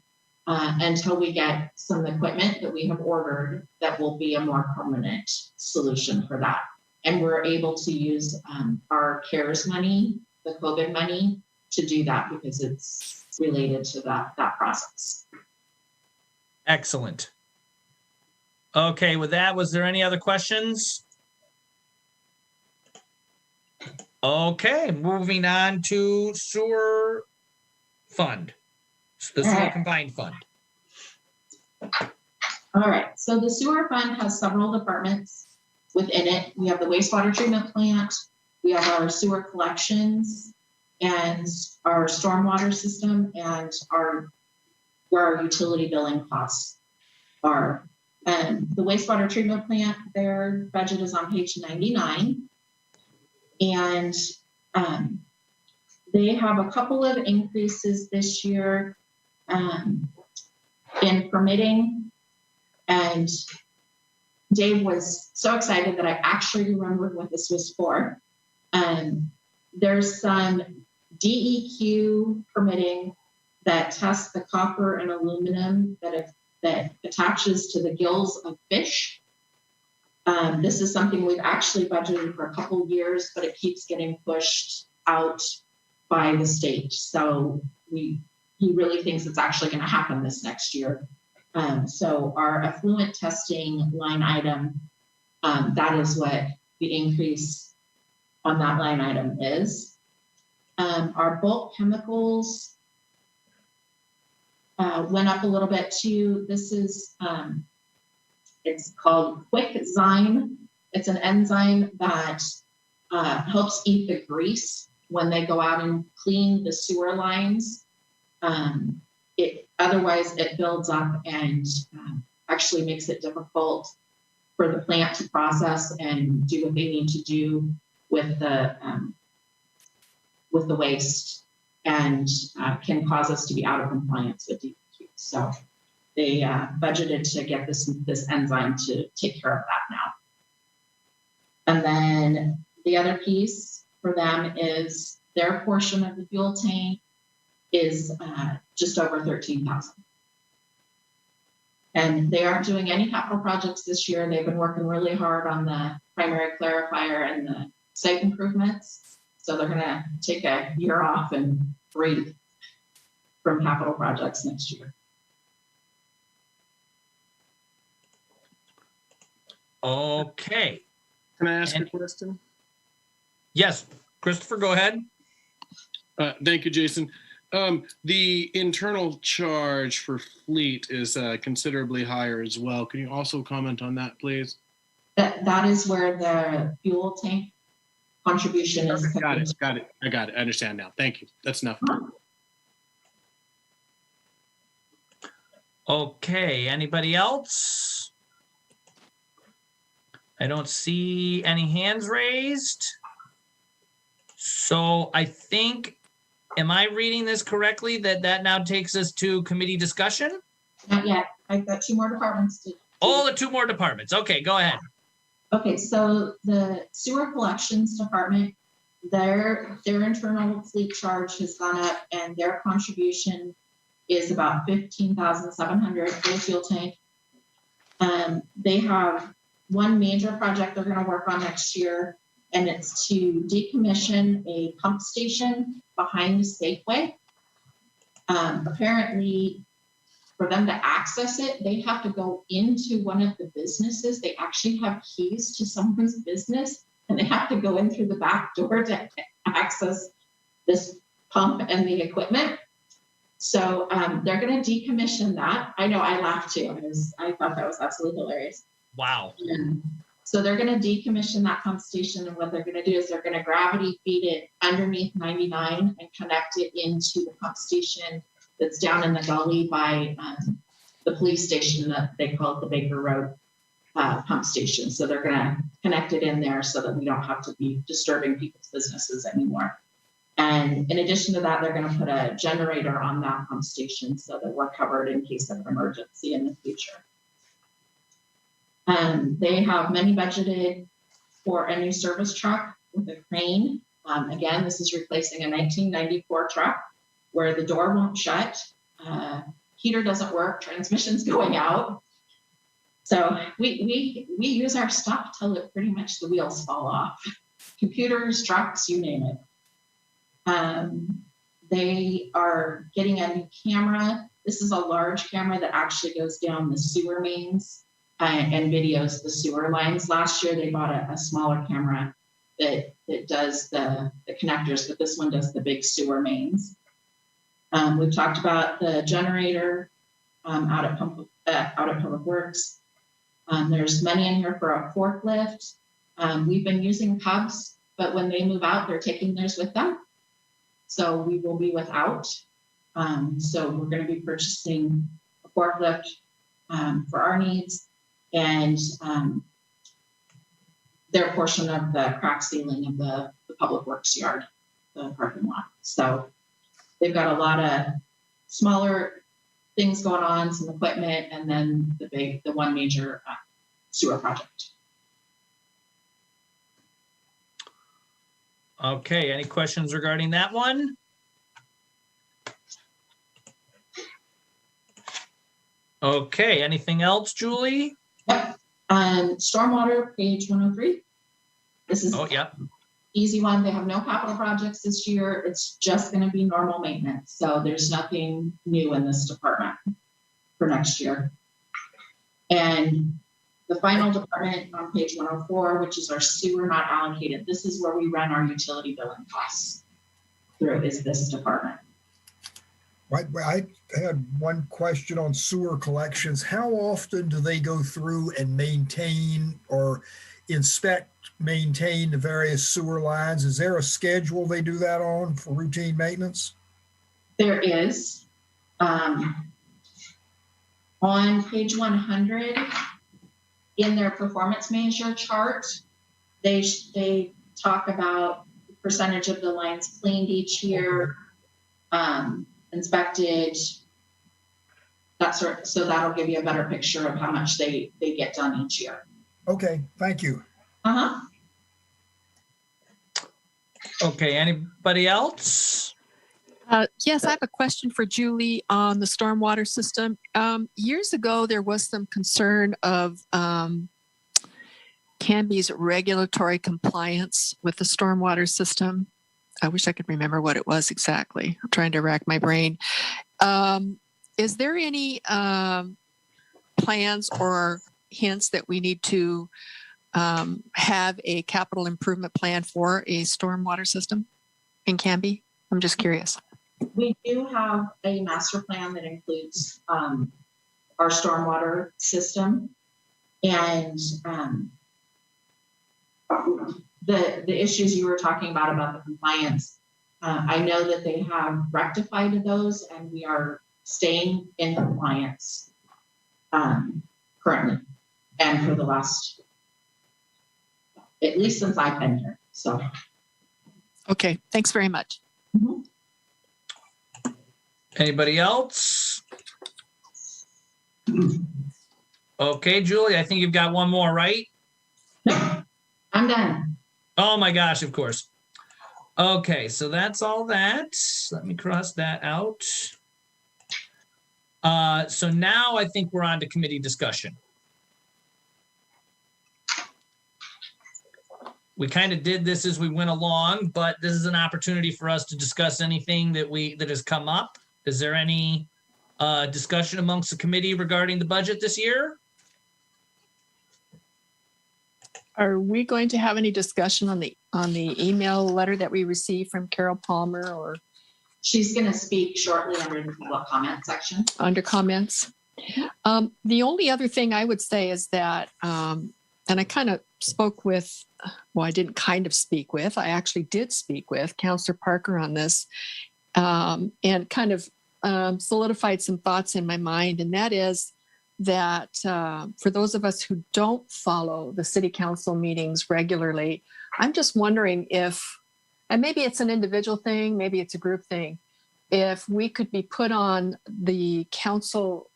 until we get some equipment that we have ordered that will be a more permanent solution for that. And we're able to use our CARES money, the COVID money, to do that because it's related to that process. Excellent. Okay, with that, was there any other questions? Okay, moving on to sewer fund, the sewer combined fund. All right, so the sewer fund has several departments within it. We have the wastewater treatment plant, we have our sewer collections, and our stormwater system, and where our utility billing costs are. And the wastewater treatment plant, their budget is on page 99. And they have a couple of increases this year in permitting. And Dave was so excited that I actually remembered what this was for. There's some DEQ permitting that tests the copper and aluminum that attaches to the gills of fish. This is something we've actually budgeted for a couple of years, but it keeps getting pushed out by the state. So he really thinks it's actually going to happen this next year. So our effluent testing line item, that is what the increase on that line item is. Our bulk chemicals went up a little bit too. This is, it's called QuickZyme. It's an enzyme that helps eat the grease when they go out and clean the sewer lines. Otherwise it builds up and actually makes it difficult for the plant to process and do what they need to do with the waste, and can cause us to be out of compliance with DEQ. So they budgeted to get this enzyme to take care of that now. And then the other piece for them is their portion of the fuel tank is just over $13,000. And they aren't doing any capital projects this year. They've been working really hard on the primary clarifier and the site improvements. So they're gonna take a year off and breathe from capital projects next year. Okay. Can I ask a question? Yes, Christopher, go ahead. Thank you, Jason. The internal charge for fleet is considerably higher as well. Can you also comment on that, please? That is where the fuel tank contribution is. Got it. I got it. I understand now. Thank you. That's enough. Okay, anybody else? I don't see any hands raised. So I think, am I reading this correctly, that now takes us to committee discussion? Not yet. I've got two more departments to. Oh, the two more departments. Okay, go ahead. Okay, so the sewer collections department, their internal fleet charge has gone up, and their contribution is about $15,700 for the fuel tank. They have one major project they're going to work on next year, and it's to decommission a pump station behind the Safeway. Apparently, for them to access it, they have to go into one of the businesses. They actually have keys to someone's business, and they have to go in through the back door to access this pump and the equipment. So they're going to decommission that. I know, I laughed too. I thought that was absolutely hilarious. Wow. So they're going to decommission that pump station, and what they're going to do is they're going to gravity feed it underneath 99 and connect it into the pump station that's down in the gully by the police station that they call it the Baker Road pump station. So they're going to connect it in there so that we don't have to be disturbing people's businesses anymore. And in addition to that, they're going to put a generator on that pump station so that we're covered in case of an emergency in the future. They have money budgeted for a new service truck with a crane. Again, this is replacing a 1994 truck where the door won't shut, heater doesn't work, transmission's going out. So we use our stuff till it pretty much the wheels fall off. Computers, trucks, you name it. They are getting a new camera. This is a large camera that actually goes down the sewer mains and videos the sewer lines. Last year, they bought a smaller camera that does the connectors, but this one does the big sewer mains. We've talked about the generator out of Public Works. There's money in here for a forklift. We've been using Cubs, but when they move out, they're taking theirs with them. So we will be without. So we're going to be purchasing a forklift for our needs, and their portion of the crack sealing of the Public Works yard, the parking lot. So they've got a lot of smaller things going on, some equipment, and then the one major sewer project. Okay, any questions regarding that one? Okay, anything else, Julie? Yep. Stormwater, page 103. This is. Oh, yeah. easy one. They have no capital projects this year. It's just going to be normal maintenance. So there's nothing new in this department for next year. And the final department on page 104, which is our sewer not allocated. This is where we run our utility billing costs through, is this department. I had one question on sewer collections. How often do they go through and maintain or maintain the various sewer lines? Is there a schedule they do that on for routine maintenance? There is. On page 100, in their performance measure chart, they talk about the percentage of the lines cleaned each year, inspected, that sort. So that'll give you a better picture of how much they get done each year. Okay, thank you. Okay, anybody else? Yes, I have a question for Julie on the stormwater system. Years ago, there was some concern of Canby's regulatory compliance with the stormwater system. I wish I could remember what it was exactly. I'm trying to rack my brain. Is there any plans or hints that we need to have a capital improvement plan for a stormwater system in Canby? I'm just curious. We do have a master plan that includes our stormwater system, and the issues you were talking about the compliance. I know that they have rectified those, and we are staying in compliance currently, and for the last, at least since I've been here. So, okay, thanks very much. Mm-hmm. Anybody else? Okay, Julie, I think you've got one more, right? No, I'm done. Oh my gosh, of course. Okay, so that's all that. Let me cross that out. So now I think we're on to committee discussion. We kind of did this as we went along, but this is an opportunity for us to discuss anything that has come up. Is there any discussion amongst the committee regarding the budget this year? Are we going to have any discussion on the email letter that we received from Carol Palmer? Or she's going to speak shortly under the public comment section. Under comments. The only other thing I would say is that, and I kind of spoke with, well, I didn't kind of speak with, I actually did speak with Councillor Parker on this, and kind of solidified some thoughts in my mind, and that is that for those of us who don't follow the city council meetings regularly, I'm just wondering if, and maybe it's an individual thing, maybe it's a group thing, if we could be put on the council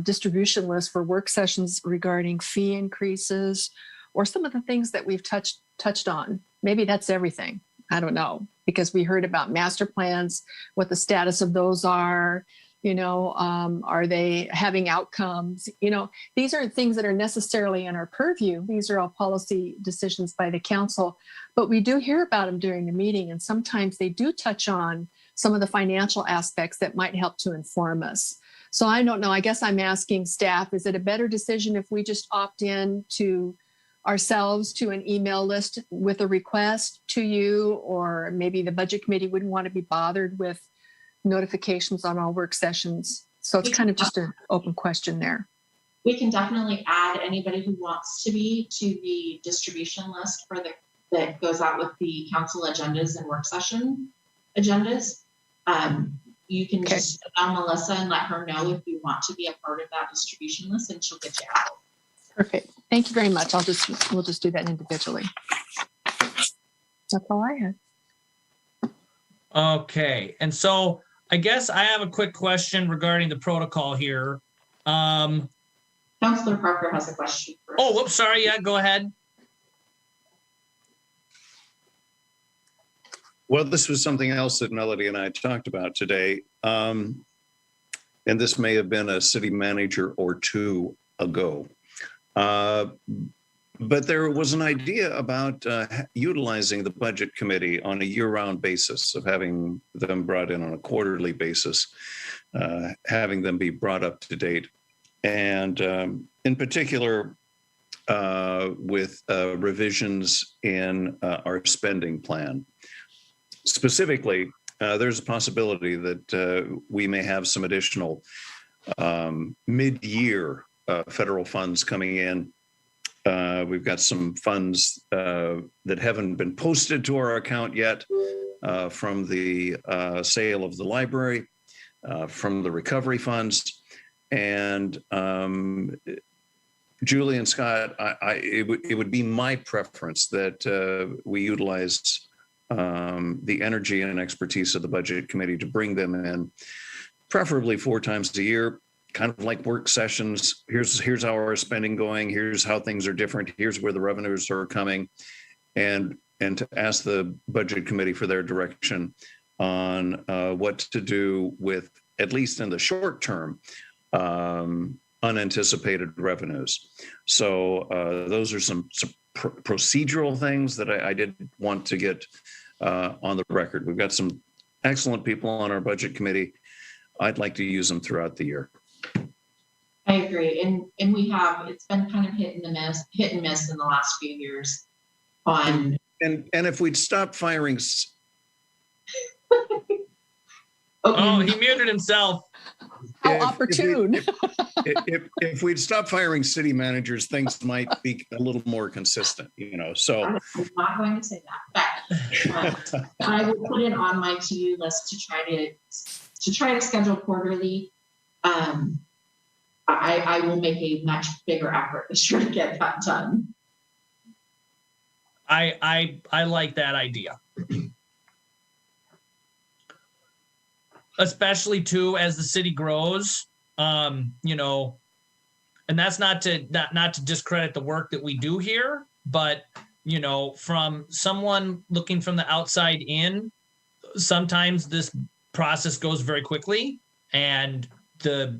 distribution list for work sessions regarding fee increases or some of the things that we've touched on. Maybe that's everything. I don't know, because we heard about master plans, what the status of those are, are they having outcomes? These aren't things that are necessarily in our purview. These are all policy decisions by the council, but we do hear about them during the meeting. And sometimes they do touch on some of the financial aspects that might help to inform us. So I don't know, I guess I'm asking staff, is it a better decision if we just opt in to ourselves to an email list with a request to you, or maybe the budget committee wouldn't want to be bothered with notifications on all work sessions? So it's kind of just an open question there. We can definitely add anybody who wants to be to the distribution list that goes out with the council agendas and work session agendas. You can just email Melissa and let her know if you want to be a part of that distribution list, and she'll get you out. Perfect. Thank you very much. We'll just do that individually. That's all I had. Okay. And so I guess I have a quick question regarding the protocol here. Councillor Parker has a question first. Oh, whoops, sorry. Yeah, go ahead. Well, this was something else that Melody and I talked about today. And this may have been a city manager or two ago. But there was an idea about utilizing the budget committee on a year-round basis, of having them brought in on a quarterly basis, having them be brought up to date, and in particular with revisions in our spending plan. Specifically, there's a possibility that we may have some additional mid-year federal funds coming in. We've got some funds that haven't been posted to our account yet from the sale of the library, from the recovery funds. And Julie and Scott, it would be my preference that we utilize the energy and expertise of the budget committee to bring them in, preferably 4 times a year, kind of like work sessions. Here's how our spending going. Here's how things are different. Here's where the revenues are coming, and to ask the budget committee for their direction on what to do with, at least in the short term, unanticipated revenues. So those are some procedural things that I did want to get on the record. We've got some excellent people on our budget committee. I'd like to use them throughout the year. I agree, and we have. It's been kind of hit and miss in the last few years. On and if we'd stop firing. Oh, he muted himself. How opportune. If we'd stop firing city managers, things might be a little more consistent, so. I'm not going to say that, but I will put it on my to-do list to try to schedule quarterly. I will make a much bigger effort to try to get that done. I like that idea. Especially too, as the city grows, and that's not to discredit the work that we do here, but from someone looking from the outside in, sometimes this process goes very quickly, and the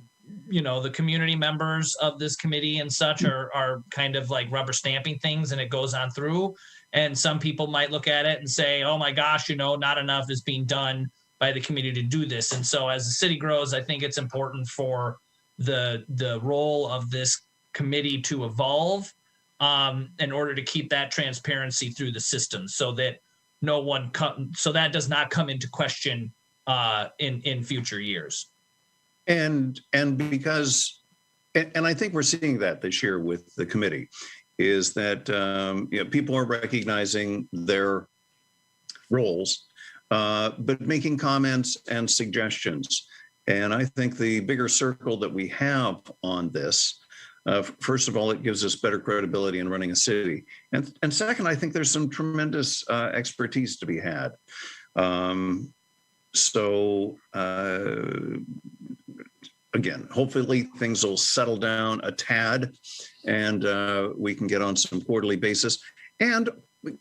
community members of this committee and such are kind of like rubber stamping things, and it goes on through. And some people might look at it and say, oh my gosh, not enough is being done by the committee to do this. And so as the city grows, I think it's important for the role of this committee to evolve in order to keep that transparency through the system, so that that does not come into question in future years. And because, and I think we're seeing that this year with the committee, is that people are recognizing their roles, but making comments and suggestions. And I think the bigger circle that we have on this, first of all, it gives us better credibility in running a city. And second, I think there's some tremendous expertise to be had. Again, hopefully things will settle down a tad, and we can get on some quarterly basis, and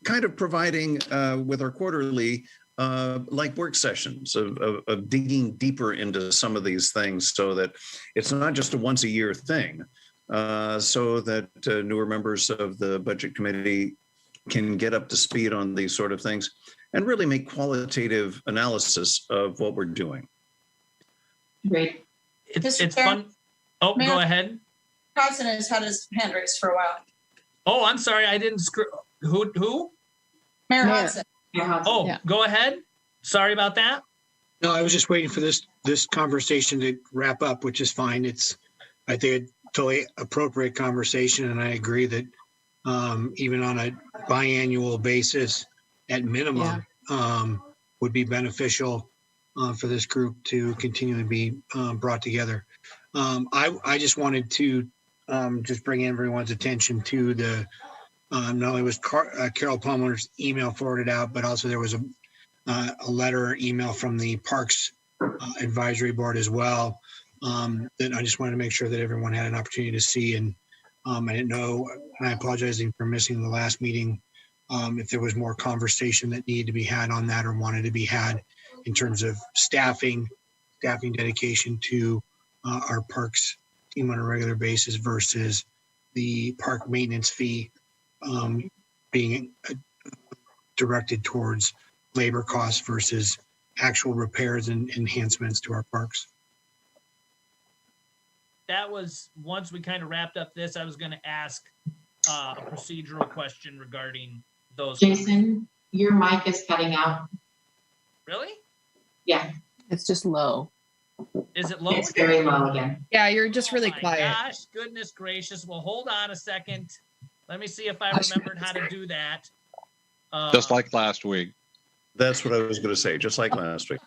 kind of providing with our quarterly like work sessions of digging deeper into some of these things, so that it's not just a once a year thing, so that newer members of the budget committee can get up to speed on these sort of things and really make qualitative analysis of what we're doing. Great. It's fun. Oh, Mayor, go ahead. Hudson has had his hand raised for a while. Oh, I'm sorry. I didn't Who? Mayor Hudson. Oh, yeah. Go ahead. Sorry about that. No, I was just waiting for this conversation to wrap up, which is fine. I think, a totally appropriate conversation, and I agree that even on a biannual basis, at minimum, would be beneficial for this group to continue to be brought together. I just wanted to just bring everyone's attention to the not only was Carol Palmer's email forwarded out, but also there was a letter or email from the Parks Advisory Board as well, that I just wanted to make sure that everyone had an opportunity to see. And I didn't know, and I apologize for missing the last meeting, if there was more conversation that needed to be had on that or wanted to be had in terms of staffing dedication to our parks team on a regular basis versus the park maintenance fee being directed towards labor costs versus actual repairs and enhancements to our parks. That was, once we kind of wrapped up this, I was going to ask a procedural question regarding those. Jason, your mic is cutting out. Really? Yeah. It's just low. Is it low? It's very low again. Yeah, you're just really Oh my quiet. Gosh, goodness gracious. Well, hold on a second. Let me see if I remembered how to do that. Just like last week. That's what I was going to say, just like last week.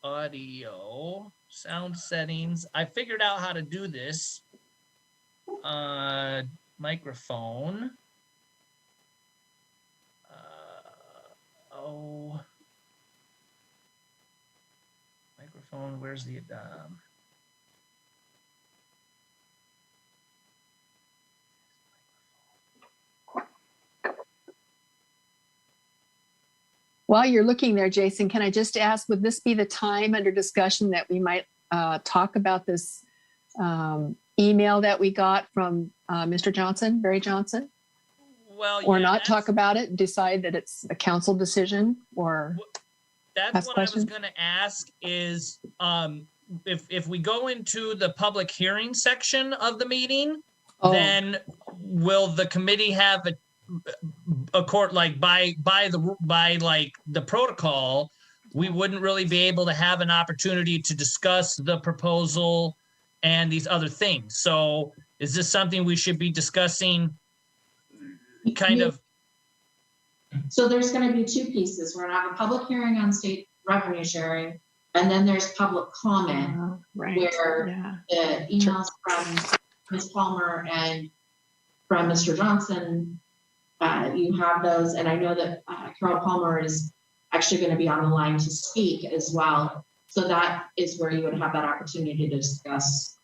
Audio, sound settings. I figured out how to do this. Microphone. Microphone. Where's the While you're looking there, Jason, can I just ask, would this be the time under discussion that we might talk about this email that we got from Mr. Johnson, Barry Johnson? Well, or yeah, not talk about it, decide that it's a council decision, or that's what I was going to ask is if we go into the public hearing section of the meeting, then will the committee have a court, like by like the protocol, we wouldn't really be able to have an opportunity to discuss the proposal and these other things. So is this something we should be discussing kind of? So there's going to be two pieces. We're going to have a public hearing on state revenue sharing, and then there's public comment where the emails from Ms. Palmer and from Mr. Johnson, you have those. And I know that Carol Palmer is actually going to be on the line to speak as well. So that is where you would have that opportunity to discuss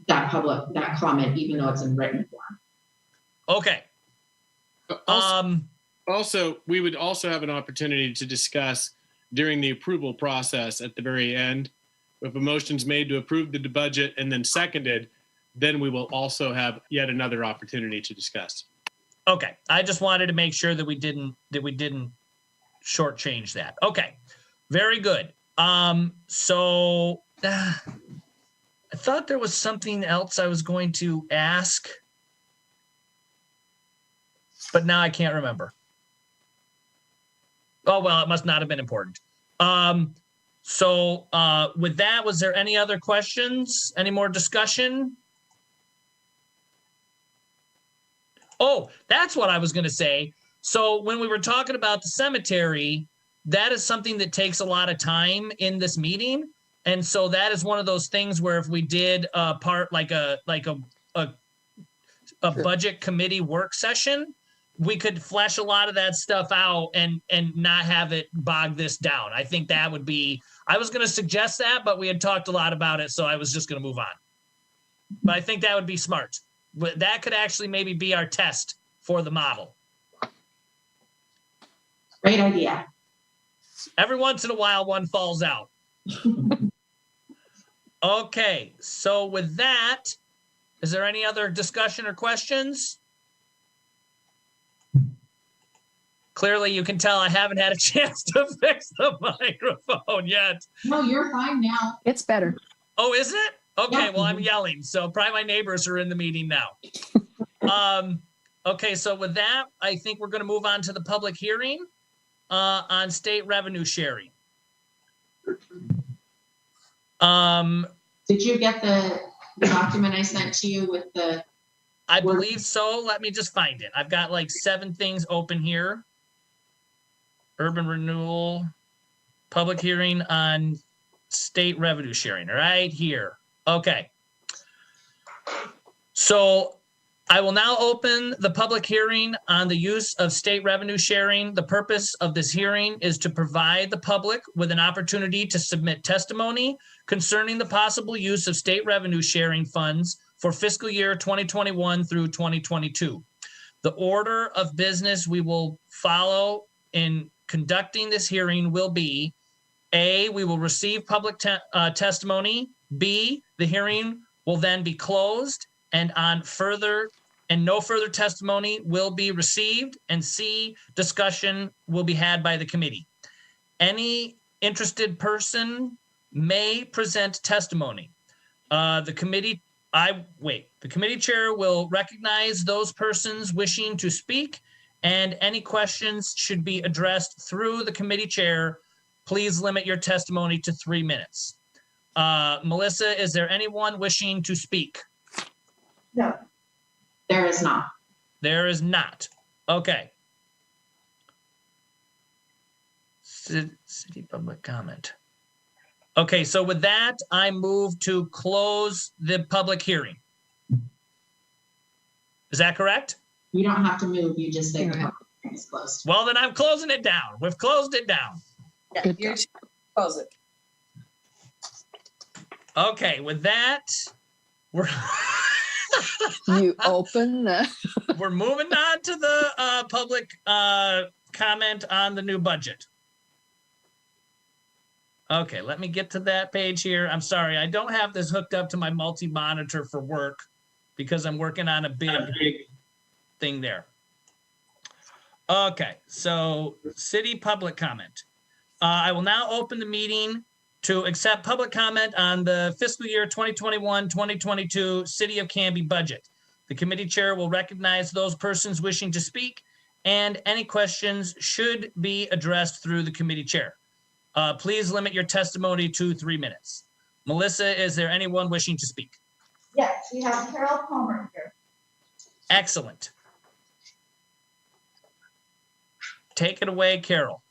that comment, even though it's in written form. Okay. Also, we would also have an opportunity to discuss during the approval process at the very end. If a motion's made to approve the budget and then seconded, then we will also have yet another opportunity to discuss. Okay, I just wanted to make sure that we didn't shortchange that. Okay, very good. So I thought there was something else I was going to ask, but now I can't remember. Oh, well, it must not have been important. So with that, was there any other questions? Any more discussion? Oh, that's what I was going to say. So when we were talking about the cemetery, that is something that takes a lot of time in this meeting. And so that is one of those things where if we did a part like a budget committee work session, we could flesh a lot of that stuff out and not have it bog this down. I think that would be, I was going to suggest that, but we had talked a lot about it. So I was just going to move on. But I think that would be smart. That could actually maybe be our test for the model. Great idea. Every once in a while, one falls out. Okay, so with that, is there any other discussion or questions? Clearly, you can tell I haven't had a chance to fix the microphone yet. No, you're fine now. It's better. Oh, is it? Okay, Yeah. well, I'm yelling, so probably my neighbors are in the meeting now. Okay, so with that, I think we're going to move on to the public hearing on state revenue sharing. Did you get the document I sent to you with the? I believe so. Let me just find it. I've got like 7 things open here. Urban renewal, public hearing on state revenue sharing, right here. Okay. So I will now open the public hearing on the use of state revenue sharing. The purpose of this hearing is to provide the public with an opportunity to submit testimony concerning the possible use of state revenue sharing funds for fiscal year 2021 through 2022. The order of business we will follow in conducting this hearing will be: A, we will receive public testimony. B, the hearing will then be closed, and on further and no further testimony will be received, and C, discussion will be had by the committee. Any interested person may present testimony. The committee chair will recognize those persons wishing to speak, and any questions should be addressed through the committee chair. Please limit your testimony to 3 minutes. Melissa, is there anyone wishing to speak? No, there is not. There is not. Okay. City public comment. Okay, so with that, I move to close the public hearing. Is that correct? You don't have to move. You just say the public hearing is closed. Well, then I'm closing it down. We've closed it down. Yeah, you close it. Okay, with that, we're You open the. we're moving on to the public comment on the new budget. Okay, let me get to that page here. I'm sorry, I don't have this hooked up to my multi-monitor for work because I'm working on a big thing there. Okay, so city public comment. I will now open the meeting to accept public comment on the fiscal year 2021-2022 City of Canby budget. The committee chair will recognize those persons wishing to speak, and any questions should be addressed through the committee chair. Please limit your testimony to 3 minutes. Melissa, is there anyone wishing to speak? Yes, we have Carol Palmer here. Excellent. Take it away, Carol.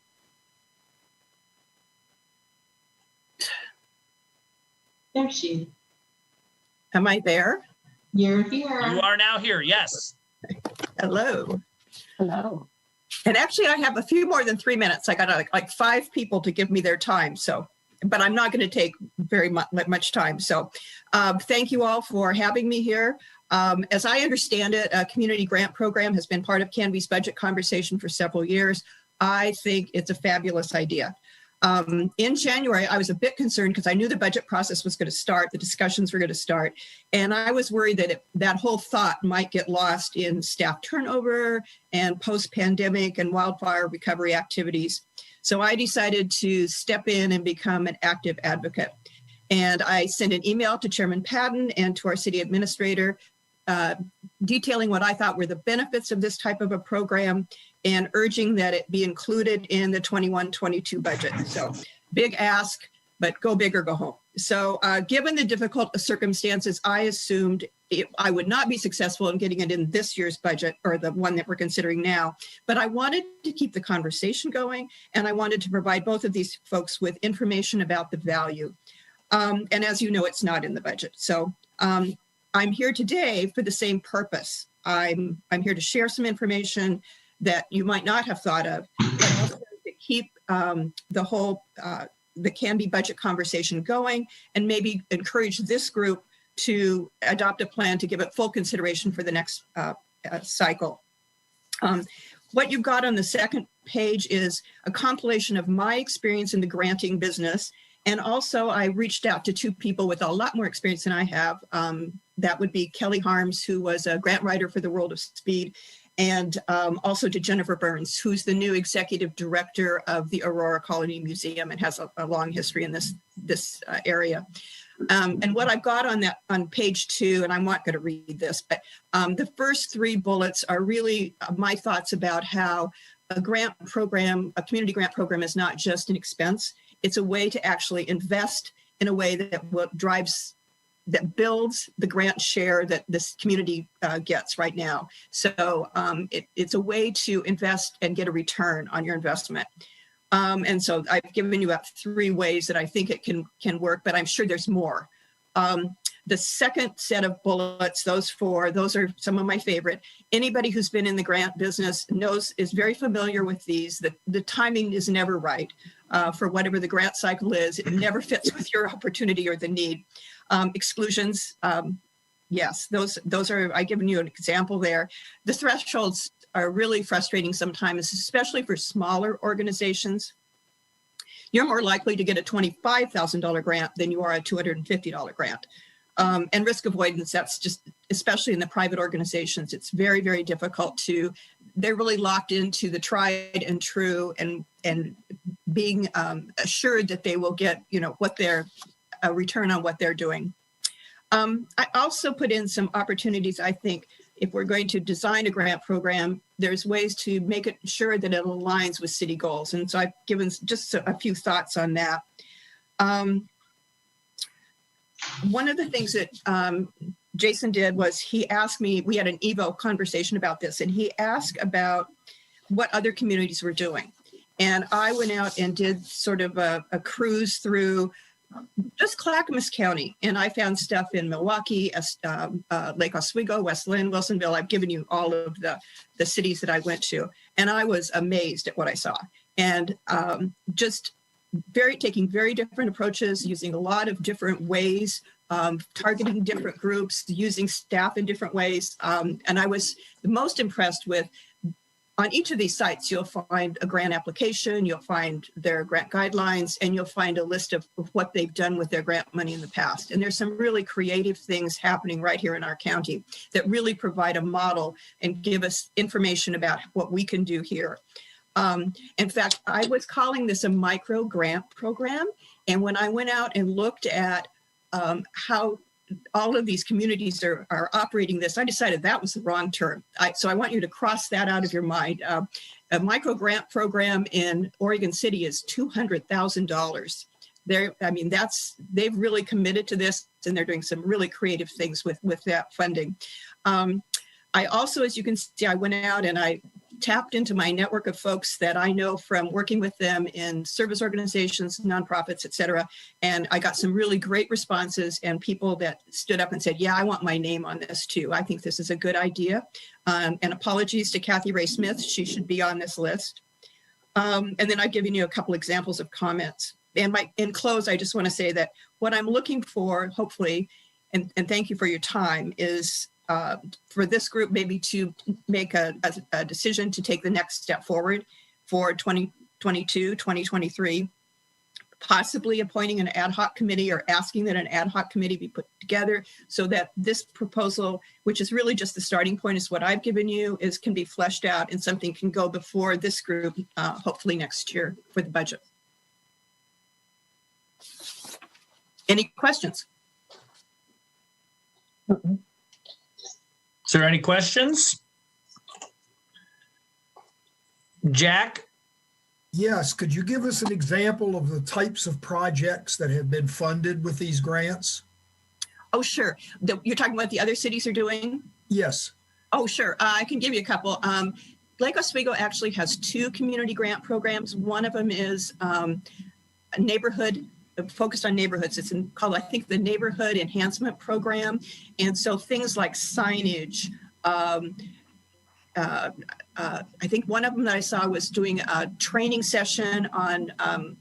There she. Am I there? You're here. You are now here, yes. Hello. Hello. And actually, I have a few more than 3 minutes. I got like 5 people to give me their time. So, but I'm not going to take very much time. So thank you all for having me here. As I understand it, a community grant program has been part of Canby's budget conversation for several years. I think it's a fabulous idea. In January, I was a bit concerned because I knew the budget process was going to start, the discussions were going to start, and I was worried that that whole thought might get lost in staff turnover and post-pandemic and wildfire recovery activities. So I decided to step in and become an active advocate. And I sent an email to Chairman Patton and to our city administrator detailing what I thought were the benefits of this type of a program and urging that it be included in the 21-22 budget. So big ask, but go big or go home. So given the difficult circumstances, I assumed I would not be successful in getting it in this year's budget or the one that we're considering now, but I wanted to keep the conversation going and I wanted to provide both of these folks with information about the value. And as you know, it's not in the budget. So I'm here today for the same purpose. I'm here to share some information that you might not have thought of, but also to keep the Canby budget conversation going and maybe encourage this group to adopt a plan to give it full consideration for the next cycle. What you've got on the second page is a compilation of my experience in the granting business. And also I reached out to 2 people with a lot more experience than I have. That would be Kelly Harms, who was a grant writer for the World of Speed, and also to Jennifer Burns, who's the new executive director of the Aurora Colony Museum and has a long history in this area. And what I've got on page 2, and I'm not going to read this, but the first 3 bullets are really my thoughts about how a community grant program is not just an expense. It's a way to actually invest in a way that builds the grant share that this community gets right now. So it's a way to invest and get a return on your investment. And so I've given you about 3 ways that I think it can work, but I'm sure there's more. The second set of bullets, those are some of my favorite. Anybody who's been in the grant business is very familiar with these. The timing is never right for whatever the grant cycle is. It never fits with your opportunity or the need. Exclusions, yes, those are, I've given you an example there. The thresholds are really frustrating sometimes, especially for smaller organizations. You're more likely to get a $25,000 grant than you are a $250 grant. And risk avoidance, that's just, especially in the private organizations, it's very, very difficult they're really locked into the tried and true and being assured that they will get, what their return on what they're doing. I also put in some opportunities. I think if we're going to design a grant program, there's ways to make it sure that it aligns with city goals. And so I've given just a few thoughts on that. One of the things that Jason did was he asked me, we had an Evo conversation about this, and he asked about what other communities were doing. And I went out and did sort of a cruise through just Clackamas County. And I found stuff in Milwaukee, Lake Oswego, West Lynn, Wilsonville. I've given you all of the cities that I went to. And I was amazed at what I saw. And just taking very different approaches, using a lot of different ways, targeting different groups, using staff in different ways. And I was the most impressed with, on each of these sites, you'll find a grant application, you'll find their grant guidelines, and you'll find a list of what they've done with their grant money in the past. And there's some really creative things happening right here in our county that really provide a model and give us information about what we can do here. In fact, I was calling this a micro grant program. And when I went out and looked at how all of these communities are operating this, I decided that was the wrong term. So I want you to cross that out of your mind. A micro grant program in Oregon City is $200,000. They've really committed to this, and they're doing some really creative things with that funding. I also, as you can see, I went out and I tapped into my network of folks that I know from working with them in service organizations, nonprofits, et cetera. And I got some really great responses and people that stood up and said, yeah, I want my name on this too. I think this is a good idea. And apologies to Kathy Ray Smith. She should be on this list. And then I've given you a couple examples of comments. And in close, I just want to say that what I'm looking for, hopefully, and thank you for your time, is for this group maybe to make a decision to take the next step forward for 2022, 2023, possibly appointing an ad hoc committee or asking that an ad hoc committee be put together so that this proposal, which is really just the starting point, is what I've given you, can be fleshed out and something can go before this group, hopefully next year for the budget. Any questions? Mm-mm. Is there any questions? Jack? Yes, could you give us an example of the types of projects that have been funded with these grants? Oh, sure. You're talking about the other cities are doing? Yes. Oh, sure. I can give you a couple. Lake Oswego actually has 2 community grant programs. One of them is a neighborhood focused on neighborhoods. It's called, I think, the Neighborhood Enhancement Program. And so things like signage, I think one of them that I saw was doing a training session on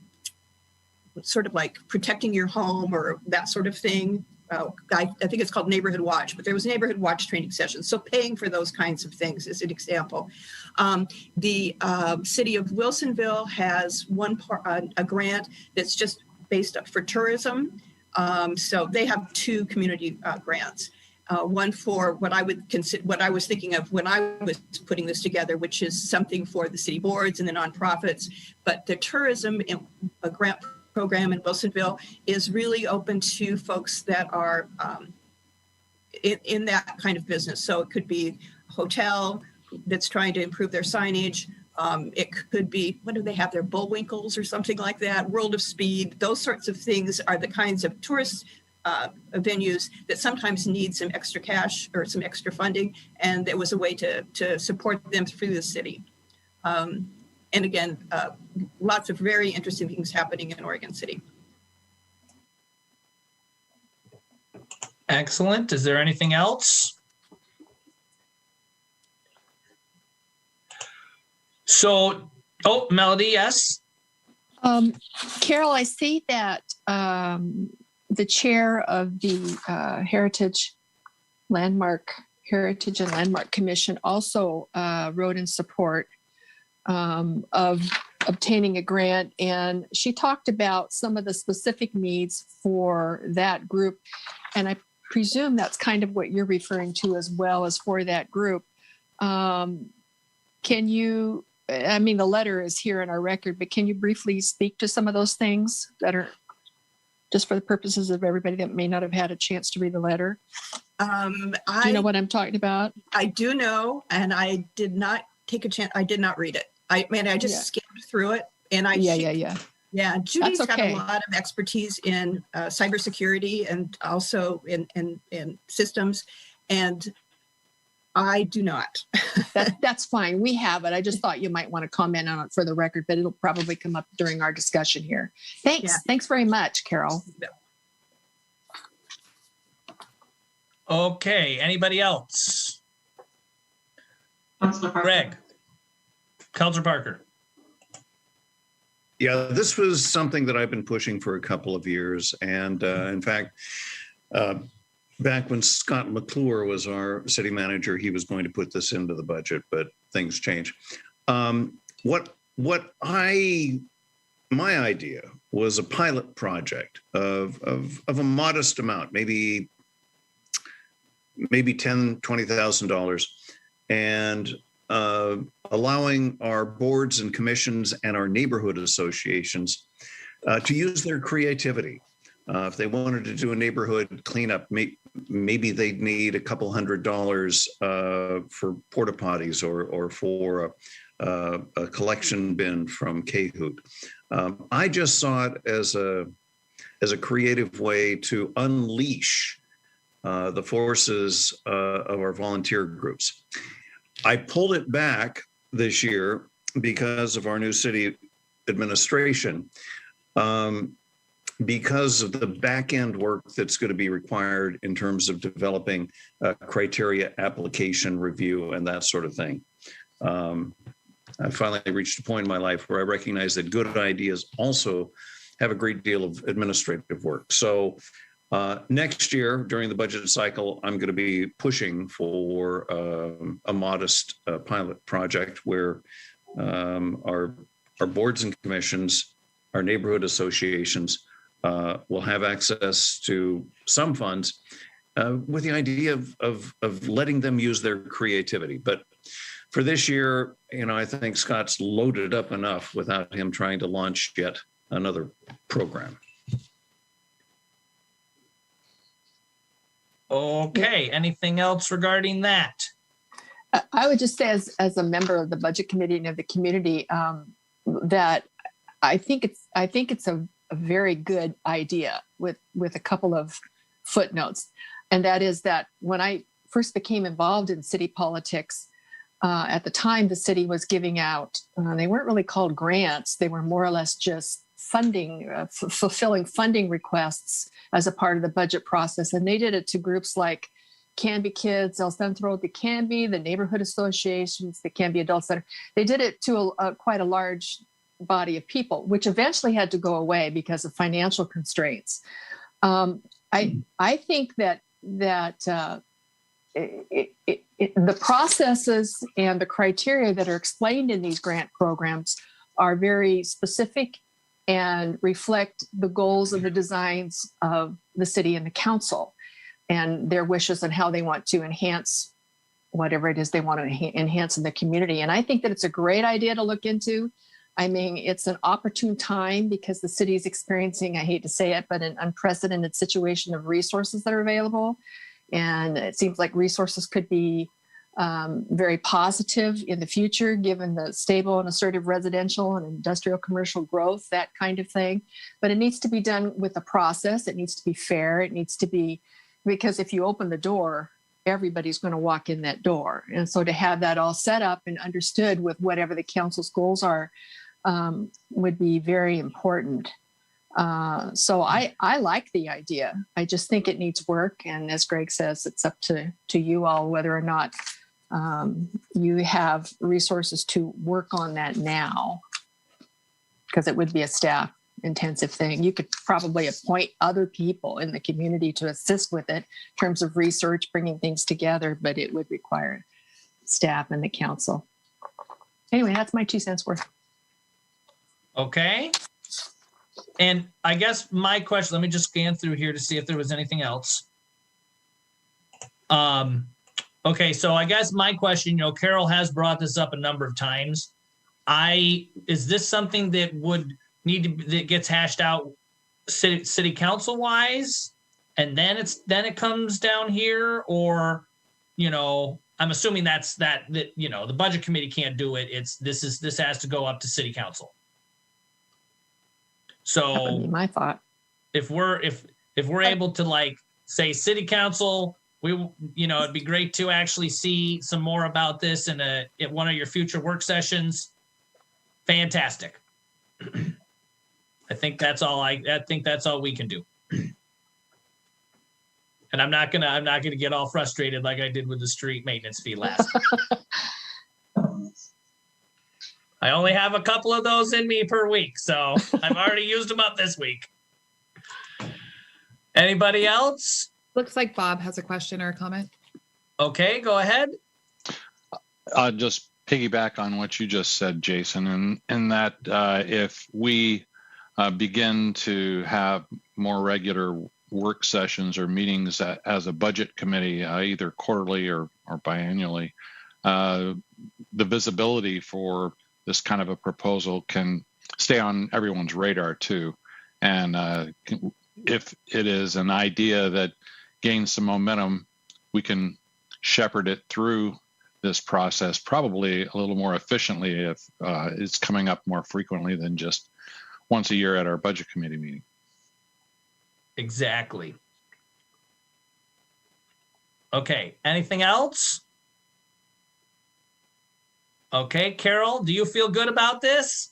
sort of like protecting your home or that sort of thing. I think it's called Neighborhood Watch, but there was a Neighborhood Watch training session. So paying for those kinds of things is an example. The city of Wilsonville has a grant that's just based up for tourism. So they have 2 community grants. One for what I would consider, what I was thinking of when I was putting this together, which is something for the city boards and the nonprofits. But the tourism grant program in Wilsonville is really open to folks that are in that kind of business. So it could be a hotel that's trying to improve their signage. It could be, what do they have there? Bullwinkles or something like that, World of Speed. Those sorts of things are the kinds of tourist venues that sometimes need some extra cash or some extra funding. And it was a way to support them through the city. And again, lots of very interesting things happening in Oregon City. Excellent. Is there anything else? So, Melody, yes? Carol, I see that the chair of the Heritage and Landmark Commission also wrote in support of obtaining a grant, and she talked about some of the specific needs for that group. And presume that's kind of what you're referring to as well as for that group. Can you, I mean, the letter is here in our record, but can you briefly speak to some of those things that are just for the purposes of everybody that may not have had a chance to read the letter? Do you know what I'm talking about? I do know, and I did not take a chance. I did not read it. I just skimmed through it, and Yeah, Judy's got a lot of expertise in cybersecurity and also in systems, and I do not. That's fine. We have it. I just thought you might want to comment on it for the record, but it'll probably come up during our discussion here. Thanks. Yeah. Thanks very much, Carol. Okay. Anybody else? Councilor Parker. Greg. Councilor Parker. Yeah, this was something that I've been pushing for a couple of years. And in fact, back when Scott McClure was our city manager, he was going to put this into the budget, but things change. My idea was a pilot project of a modest amount, maybe $10,000, $20,000, and allowing our boards and commissions and our neighborhood associations to use their creativity. If they wanted to do a neighborhood cleanup, maybe they'd need a couple $100 for porta potties or for a collection bin from Kahoot. I just saw it as a creative way to unleash the forces of our volunteer groups. I pulled it back this year because of our new city administration, because of the back end work that's going to be required in terms of developing criteria, application review, and that sort of thing. I finally reached a point in my life where I recognize that good ideas also have a great deal of administrative work. So next year, during the budget cycle, I'm going to be pushing for a modest pilot project where our boards and commissions, our neighborhood associations will have access to some funds with the idea of letting them use their creativity. But for this year, I think Scott's loaded up enough without him trying to launch yet another program. Okay. Anything else regarding that? I would just say, as a member of the budget committee and of the community, that I think it's a very good idea with a couple of footnotes, and that is that when I first became involved in city politics, at the time the city was giving out, they weren't really called grants; they were more or less just funding, fulfilling funding requests as a part of the budget process. And they did it to groups like Canby Kids, El Centro de Canby, the neighborhood associations, the Canby Adult Center. They did it to quite a large body of people, which eventually had to go away because of financial constraints. I think that the processes and the criteria that are explained in these grant programs are very specific and reflect the goals and the designs of the city and the council and their wishes and how they want to enhance whatever it is they want to enhance in the community. And I think that it's a great idea to look into. I mean, it's an opportune time because the city is experiencing, I hate to say it, but an unprecedented situation of resources that are available. And it seems like resources could be very positive in the future, given the stable and assertive residential and industrial commercial growth, that kind of thing. But it needs to be done with a process. It needs to be fair. It needs to be, because if you open the door, everybody's going to walk in that door. And so to have that all set up and understood with whatever the council's goals are would be very important. So I like the idea. I just think it needs work. And as Greg says, it's up to you all whether or not you have resources to work on that now, because it would be a staff intensive thing. You could probably appoint other people in the community to assist with it in terms of research, bringing things together, but it would require staff and the council. Anyway, that's my 2 cents worth. Okay. And I guess my question, let me just scan through here to see if there was anything else. Okay, so I guess my question, Carol has brought this up a number of times. Is this something that would need to that gets hashed out city council wise, and then it comes down here, or I'm assuming that the budget committee can't do it. This has to go up to city council. So That would be my thought. If we're able to say city council, it'd be great to actually see some more about this in at one of your future work sessions. Fantastic. I think that's all we can do. And I'm not gonna get all frustrated like I did with the street maintenance fee last time. I only have a couple of those in me per week, so I've already used them up this week. Anybody else? Looks like Bob has a question or a comment. Okay, go ahead. Just piggyback on what you just said, Jason, and that if we begin to have more regular work sessions or meetings as a budget committee, either quarterly or biannually, the visibility for this kind of a proposal can stay on everyone's radar too. And if it is an idea that gains some momentum, we can shepherd it through this process probably a little more efficiently if it's coming up more frequently than just once a year at our budget committee meeting. Exactly. Okay, anything else? Okay, Carol, do you feel good about this?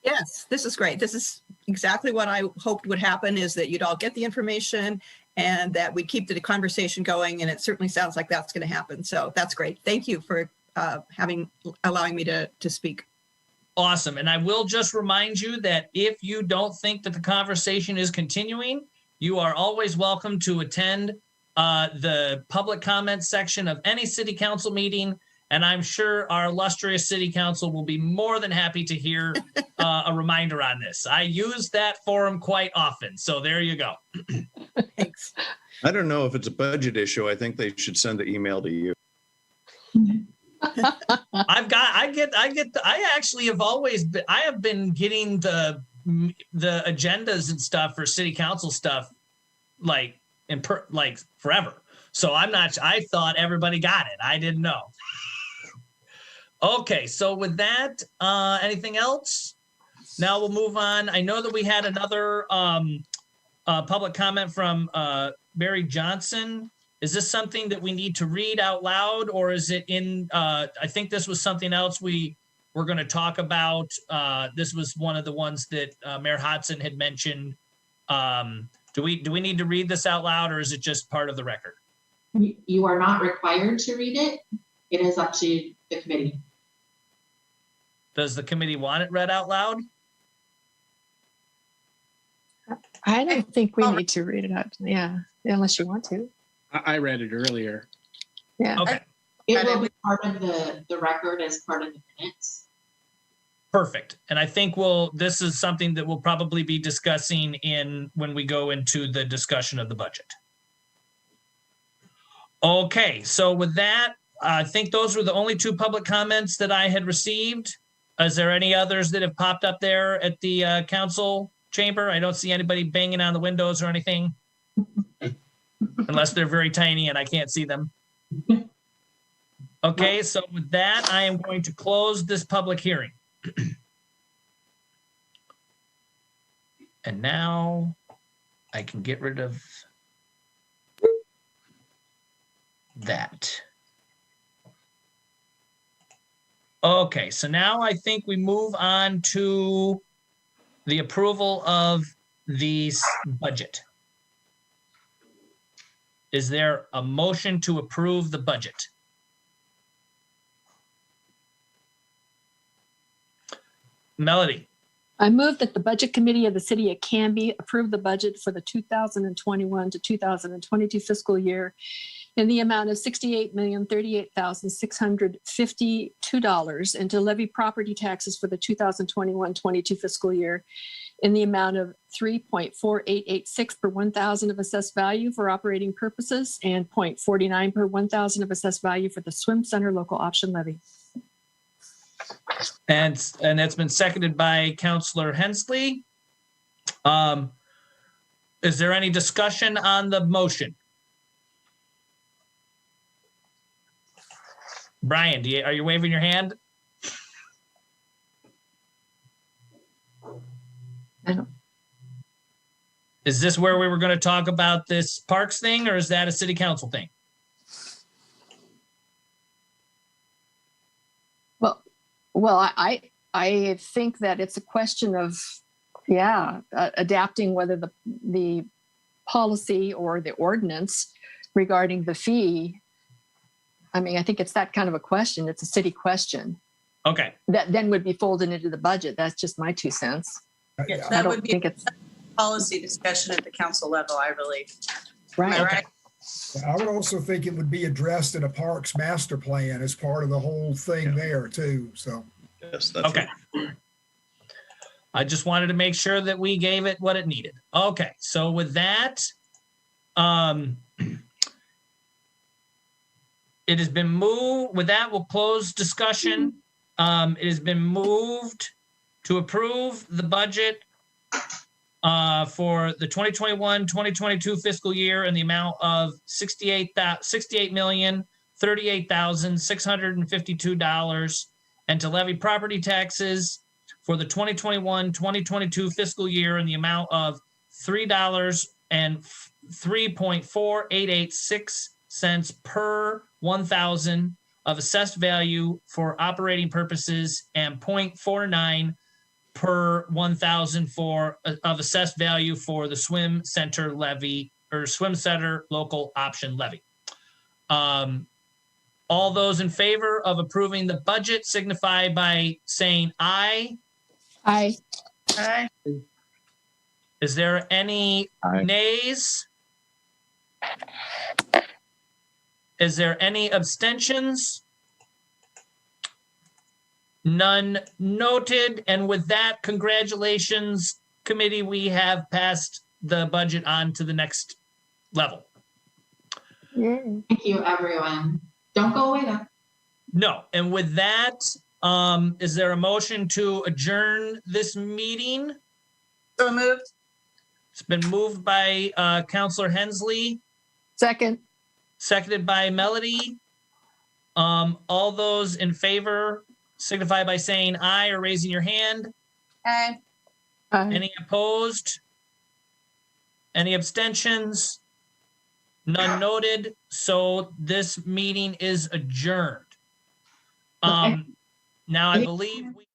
Yes, this is great. This is exactly what I hoped would happen, is that you'd all get the information and that we keep the conversation going. And it certainly sounds like that's going to happen. So that's great. Thank you for allowing me to speak. Awesome. And I will just remind you that if you don't think that the conversation is continuing, you are always welcome to attend the public comment section of any city council meeting. And I'm sure our illustrious city council will be more than happy to hear a reminder on this. I use that forum quite often. So there you go. Thanks. I don't know if it's a budget issue. I think they should send the email to you. I actually have always been, I have been getting the agendas and stuff for city council stuff like forever. So I thought everybody got it. I didn't know. Okay, so with that, anything else? Now we'll move on. I know that we had another public comment from Barry Johnson. Is this something that we need to read out loud, or is it in, I think this was something else we were going to talk about. This was one of the ones that Mayor Hodson had mentioned. Do we need to read this out loud, or is it just part of the record? You are not required to read it. It is up to the committee. Does the committee want it read out loud? I don't think we need to read it out. Yeah, unless you want to. I read it earlier. Yeah. Okay. It will be part of the record as part of the minutes. Perfect. And I think this is something that we'll probably be discussing when we go into the discussion of the budget. Okay, so with that, I think those were the only two public comments that I had received. Is there any others that have popped up there at the council chamber? I don't see anybody banging on the windows or anything. Unless they're very tiny and I can't see them. Okay, so with that, I am going to close this public hearing. And now I can get rid of that. Okay, so now I think we move on to the approval of the budget. Is there a motion to approve the budget? Melody. I move that the Budget Committee of the City of Canby approve the budget for the 2021 to 2022 fiscal year in the amount of $68,038,652 and to levy property taxes for the 2021-22 fiscal year in the amount of 3.4886 per 1,000 of assessed value for operating purposes and 0.49 per 1,000 of assessed value for the swim center local option levy. And that's been seconded by Councillor Hensley. Is there any discussion on the motion? Brian, are you waving your hand? I don't. Is this where we were going to talk about this parks thing, or is that a city council thing? Well, I think that it's a question of, adapting whether the policy or the ordinance regarding the fee. I mean, I think it's that kind of a question. It's a city question. Okay. That then would be folded into the budget. That's just my 2 cents. Yeah. I don't think it's policy discussion at the council level, I believe. right. Am I right? I would also think it would be addressed in a parks master plan as part of the whole thing there too. So Yes, that's okay. right. I just wanted to make sure that we gave it what it needed. Okay, so with that, it has been moved. With that, we'll close discussion. It has been moved to approve the budget for the 2021-2022 fiscal year in the amount of $68,038,652, and to levy property taxes for the 2021-2022 fiscal year in the amount of $3.4886 per 1,000 of assessed value for operating purposes and 0.49 per 1,000 of assessed value for the swim center levy or swim center local option levy. All those in favor of approving the budget signify by saying aye. Aye. Aye. Is there any nays? Is there any abstentions? None noted. And with that, congratulations, committee. We have passed the budget on to the next level. Thank you, everyone. Don't go away though. No. And with that, is there a motion to adjourn this meeting? So moved. It's been moved by Councillor Hensley, Second. seconded by Melody. All those in favor signify by saying aye or raising your hand. Aye. Aye. Any opposed? Any abstentions? None noted. So this meeting is adjourned. Now I believe we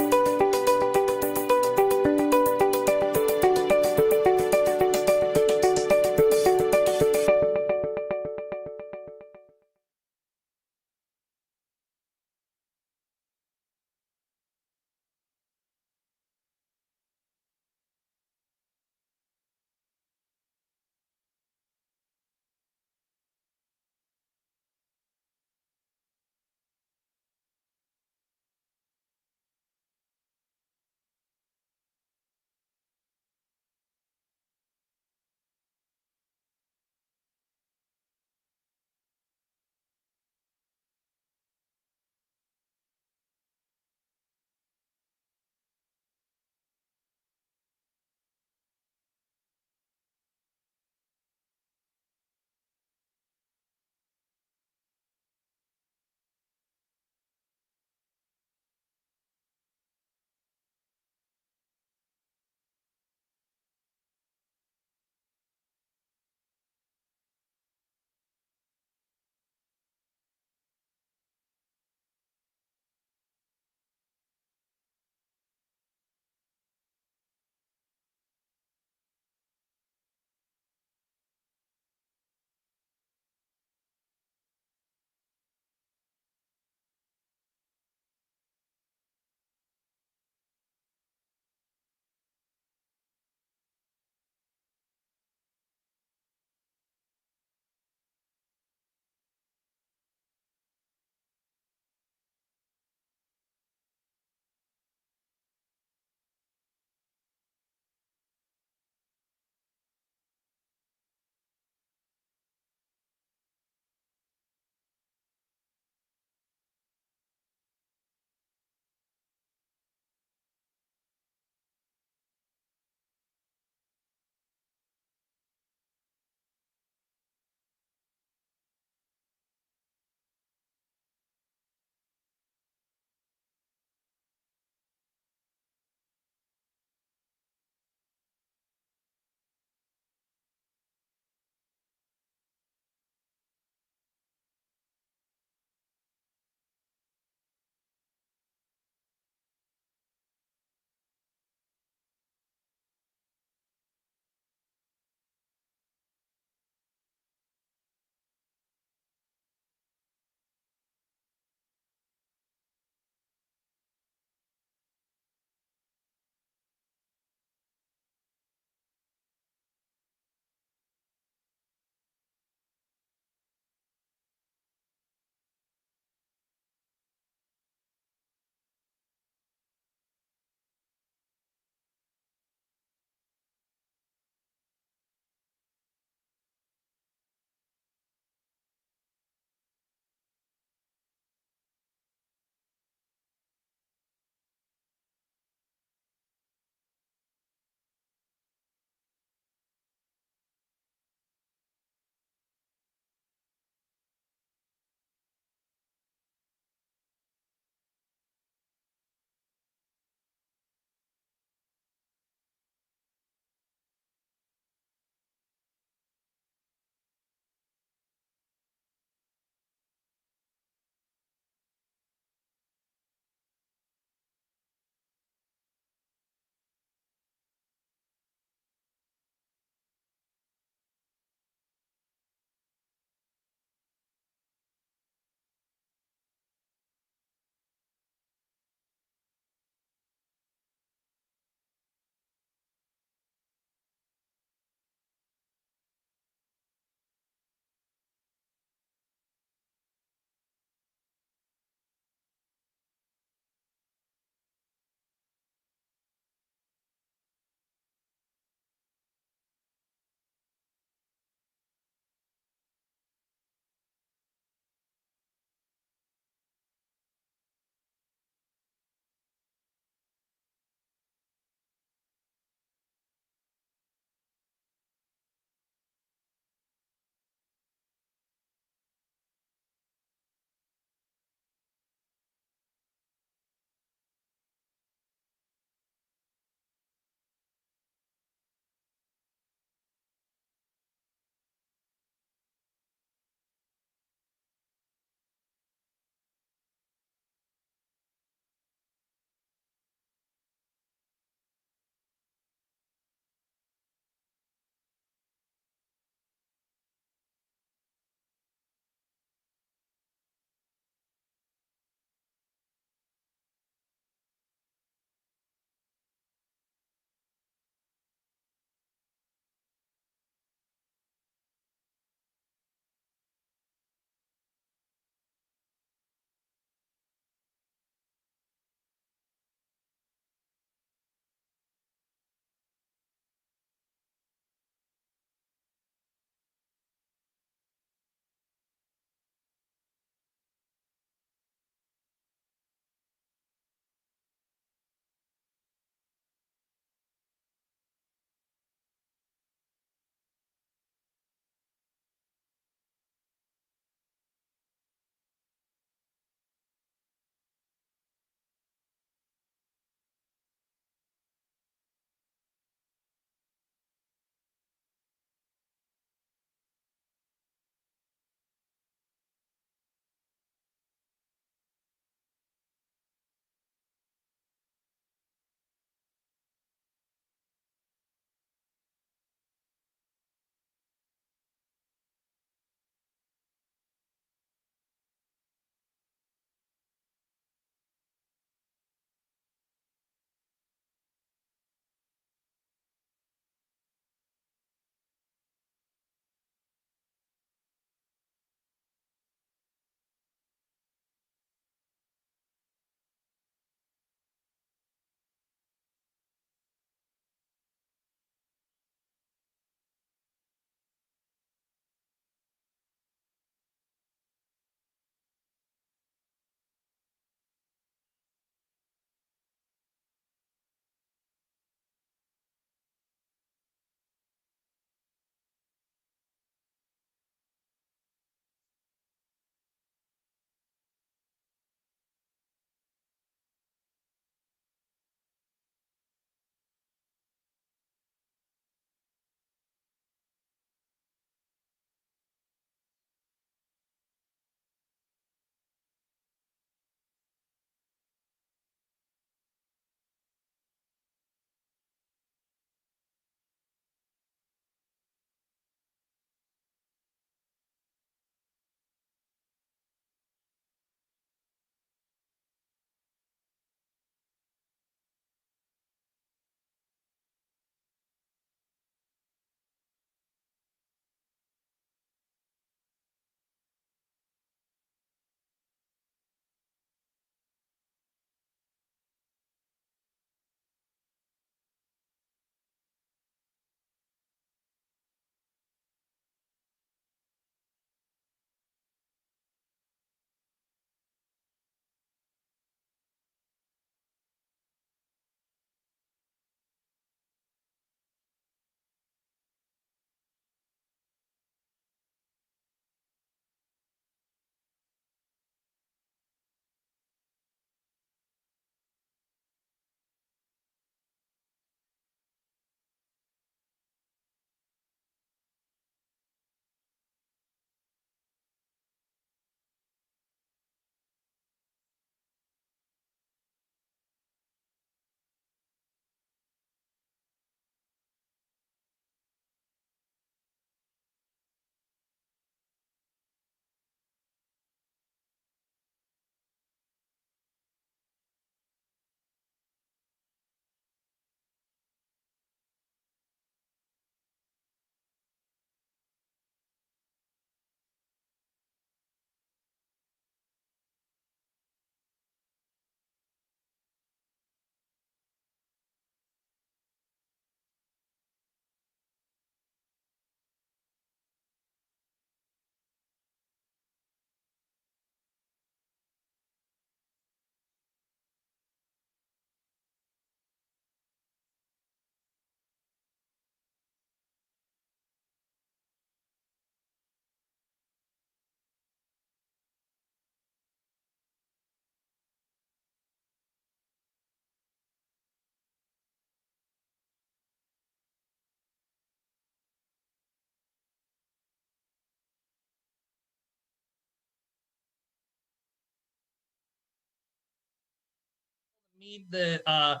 need the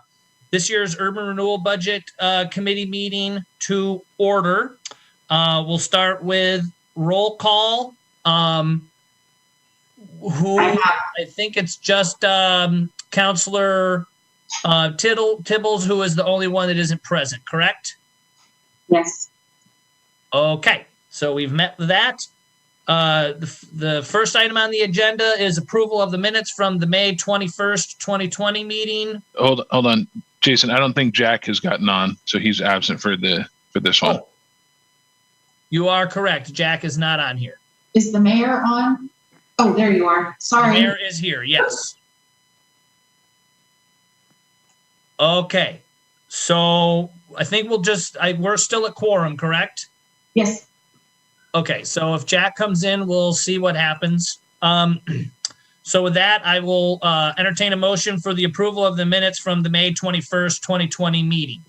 this year's Urban Renewal Budget Committee meeting to order. We'll start with roll call. I think it's just Councillor Tibbles, who is the only one that isn't present, correct? Yes. Okay, so we've met with that. The first item on the agenda is approval of the minutes from the May 21st, 2020 meeting. Hold on, Jason. I don't think Jack has gotten on, so he's absent for this one. Oh, you are correct. Jack is not on here. Is the mayor on? Oh, there you are. Sorry. The mayor is here. Yes. Okay. So I think we'll just, we're still at quorum, correct? Yes. Okay. So if Jack comes in, we'll see what happens. So with that, I will entertain a motion for the approval of the minutes from the May 21st, 2020 meeting.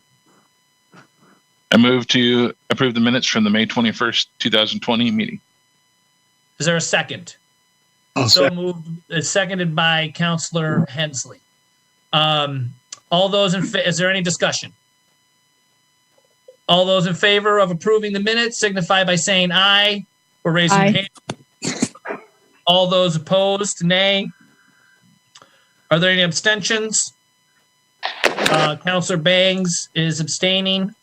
I move to approve the minutes from the May 21st, 2020 meeting. Is there a second? So moved, seconded by Councillor Hensley. All those is there any discussion? All those in favor of approving the minutes signify by saying aye or raising your hand. All those opposed, nay. Are there any abstentions? Councillor Bangs is abstaining.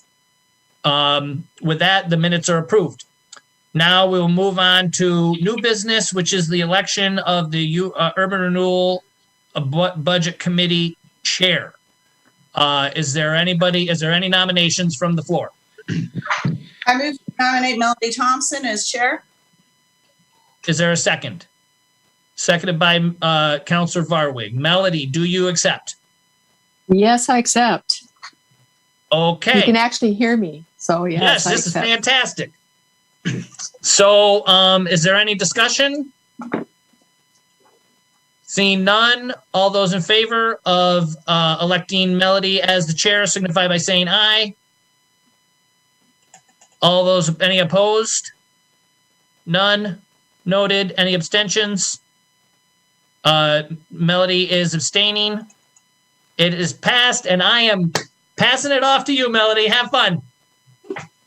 With that, the minutes are approved. Now we will move on to new business, which is the election of the Urban Renewal Budget Committee Chair. Is there any nominations from the floor? I move to nominate Melody Thompson as chair. Is there a second? Seconded by Councillor Varwig. Melody, do you accept? Yes, I accept. Okay. You can actually hear me. So yes, this is fantastic. So is there any discussion? Seeing none, all those in favor of electing Melody as the chair signify by saying aye. All those, any opposed? None. Noted. Any abstentions? Melody is abstaining. It is passed, and I am passing it off to you, Melody. Have fun.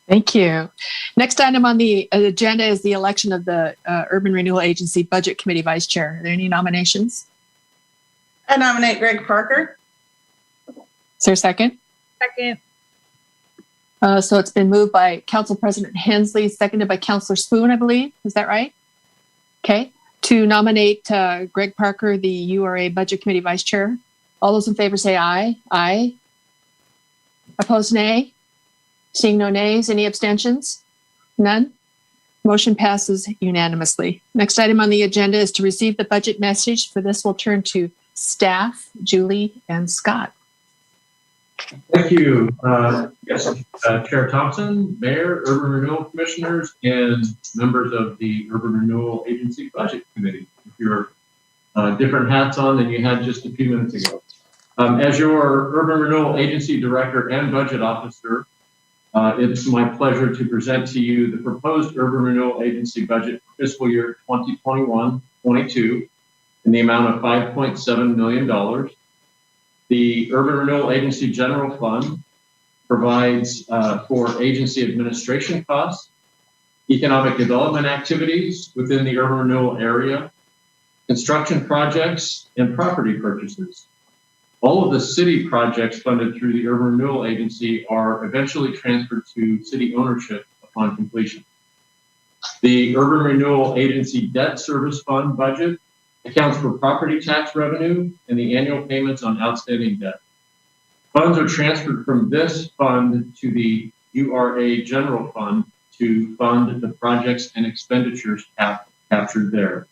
Thank you. Next item on the agenda is the election of the Urban Renewal Agency Budget Committee Vice Chair. Are there any nominations? I nominate Greg Parker. Is there a second? Second. So it's been moved by Council President Hensley, seconded by Councillor Spoon, I believe. Is that right? Okay. To nominate Greg Parker, the URA Budget Committee Vice Chair. All those in favor say aye. Aye. Opposed, nay. Seeing no nays, any abstentions? None. Motion passes unanimously. Next item on the agenda is to receive the budget message. For this, we'll turn to staff, Julie and Scott. Thank you. Yes, Chair Thompson, Mayor, Urban Renewal Commissioners, and members of the Urban Renewal Agency Budget Committee. If you're different hats on than you had just a few minutes ago. As your Urban Renewal Agency Director and Budget Officer, it's my pleasure to present to you the proposed Urban Renewal Agency budget for fiscal year 2021-22 in the amount of $5.7 million. The Urban Renewal Agency General Fund provides for agency administration costs, economic development activities within the urban renewal area, construction projects, and property purchases. All of the city projects funded through the Urban Renewal Agency are eventually transferred to city ownership upon completion. The Urban Renewal Agency Debt Service Fund budget accounts for property tax revenue and the annual payments on outstanding debt. Funds are transferred from this fund to the URA General Fund to fund the projects and expenditures captured there.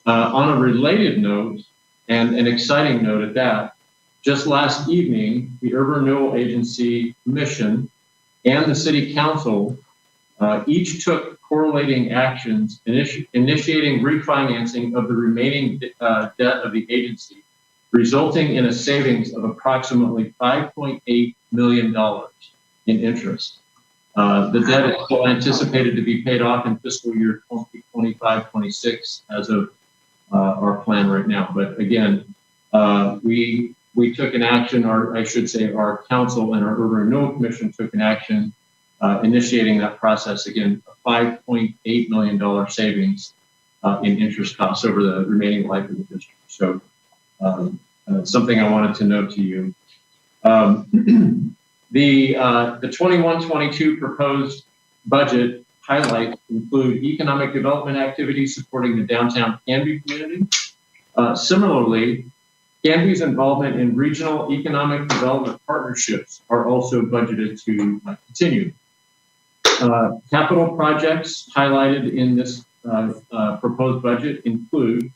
On a related note, and an exciting note at that, just last evening, the Urban Renewal Agency Commission and the City Council each took correlating actions, initiating refinancing of the remaining debt of the agency, resulting in a savings of approximately $5.8 million in interest. The debt is still anticipated to be paid off in fiscal year 2025-26 as of our plan right now. But again, we we took an action, or I should say our council and our Urban Renewal Commission took an action initiating that process, again, a $5.8 million savings in interest costs over the remaining life of the district. So something I wanted to note to you. The 21-22 proposed budget highlights include economic development activities supporting the downtown Canby community. Similarly, Canby's involvement in regional economic development partnerships are also budgeted to continue. Capital projects highlighted in this proposed budget include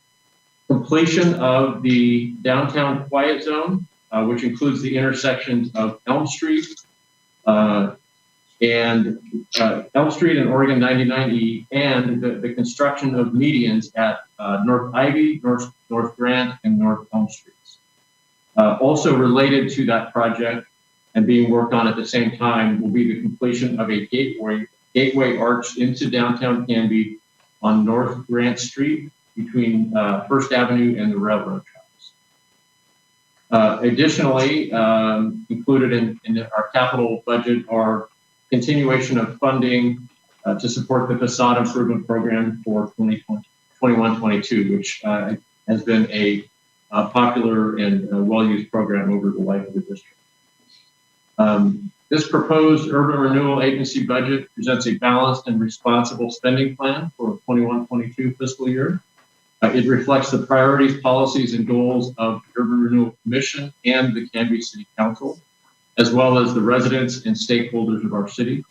completion of the downtown quiet zone, which includes the intersections of Elm Street and Elm Street and Oregon 99E, and the construction of medians at North Ivy, North Grant, and North Elm Streets. Also related to that project and being worked on at the same time will be the completion of a gateway arch into downtown Canby on North Grant Street between First Avenue and the railroad tracks. Additionally, included in our capital budget are continuation of funding to support the facade improvement program for 21-22, which has been a popular and well-used program over the life of the district. This proposed Urban Renewal Agency budget presents a balanced and responsible spending plan for 21-22 fiscal year. It reflects the priorities, policies, and goals of the Urban Renewal Commission and the Canby City Council, as well as the residents and stakeholders of our city.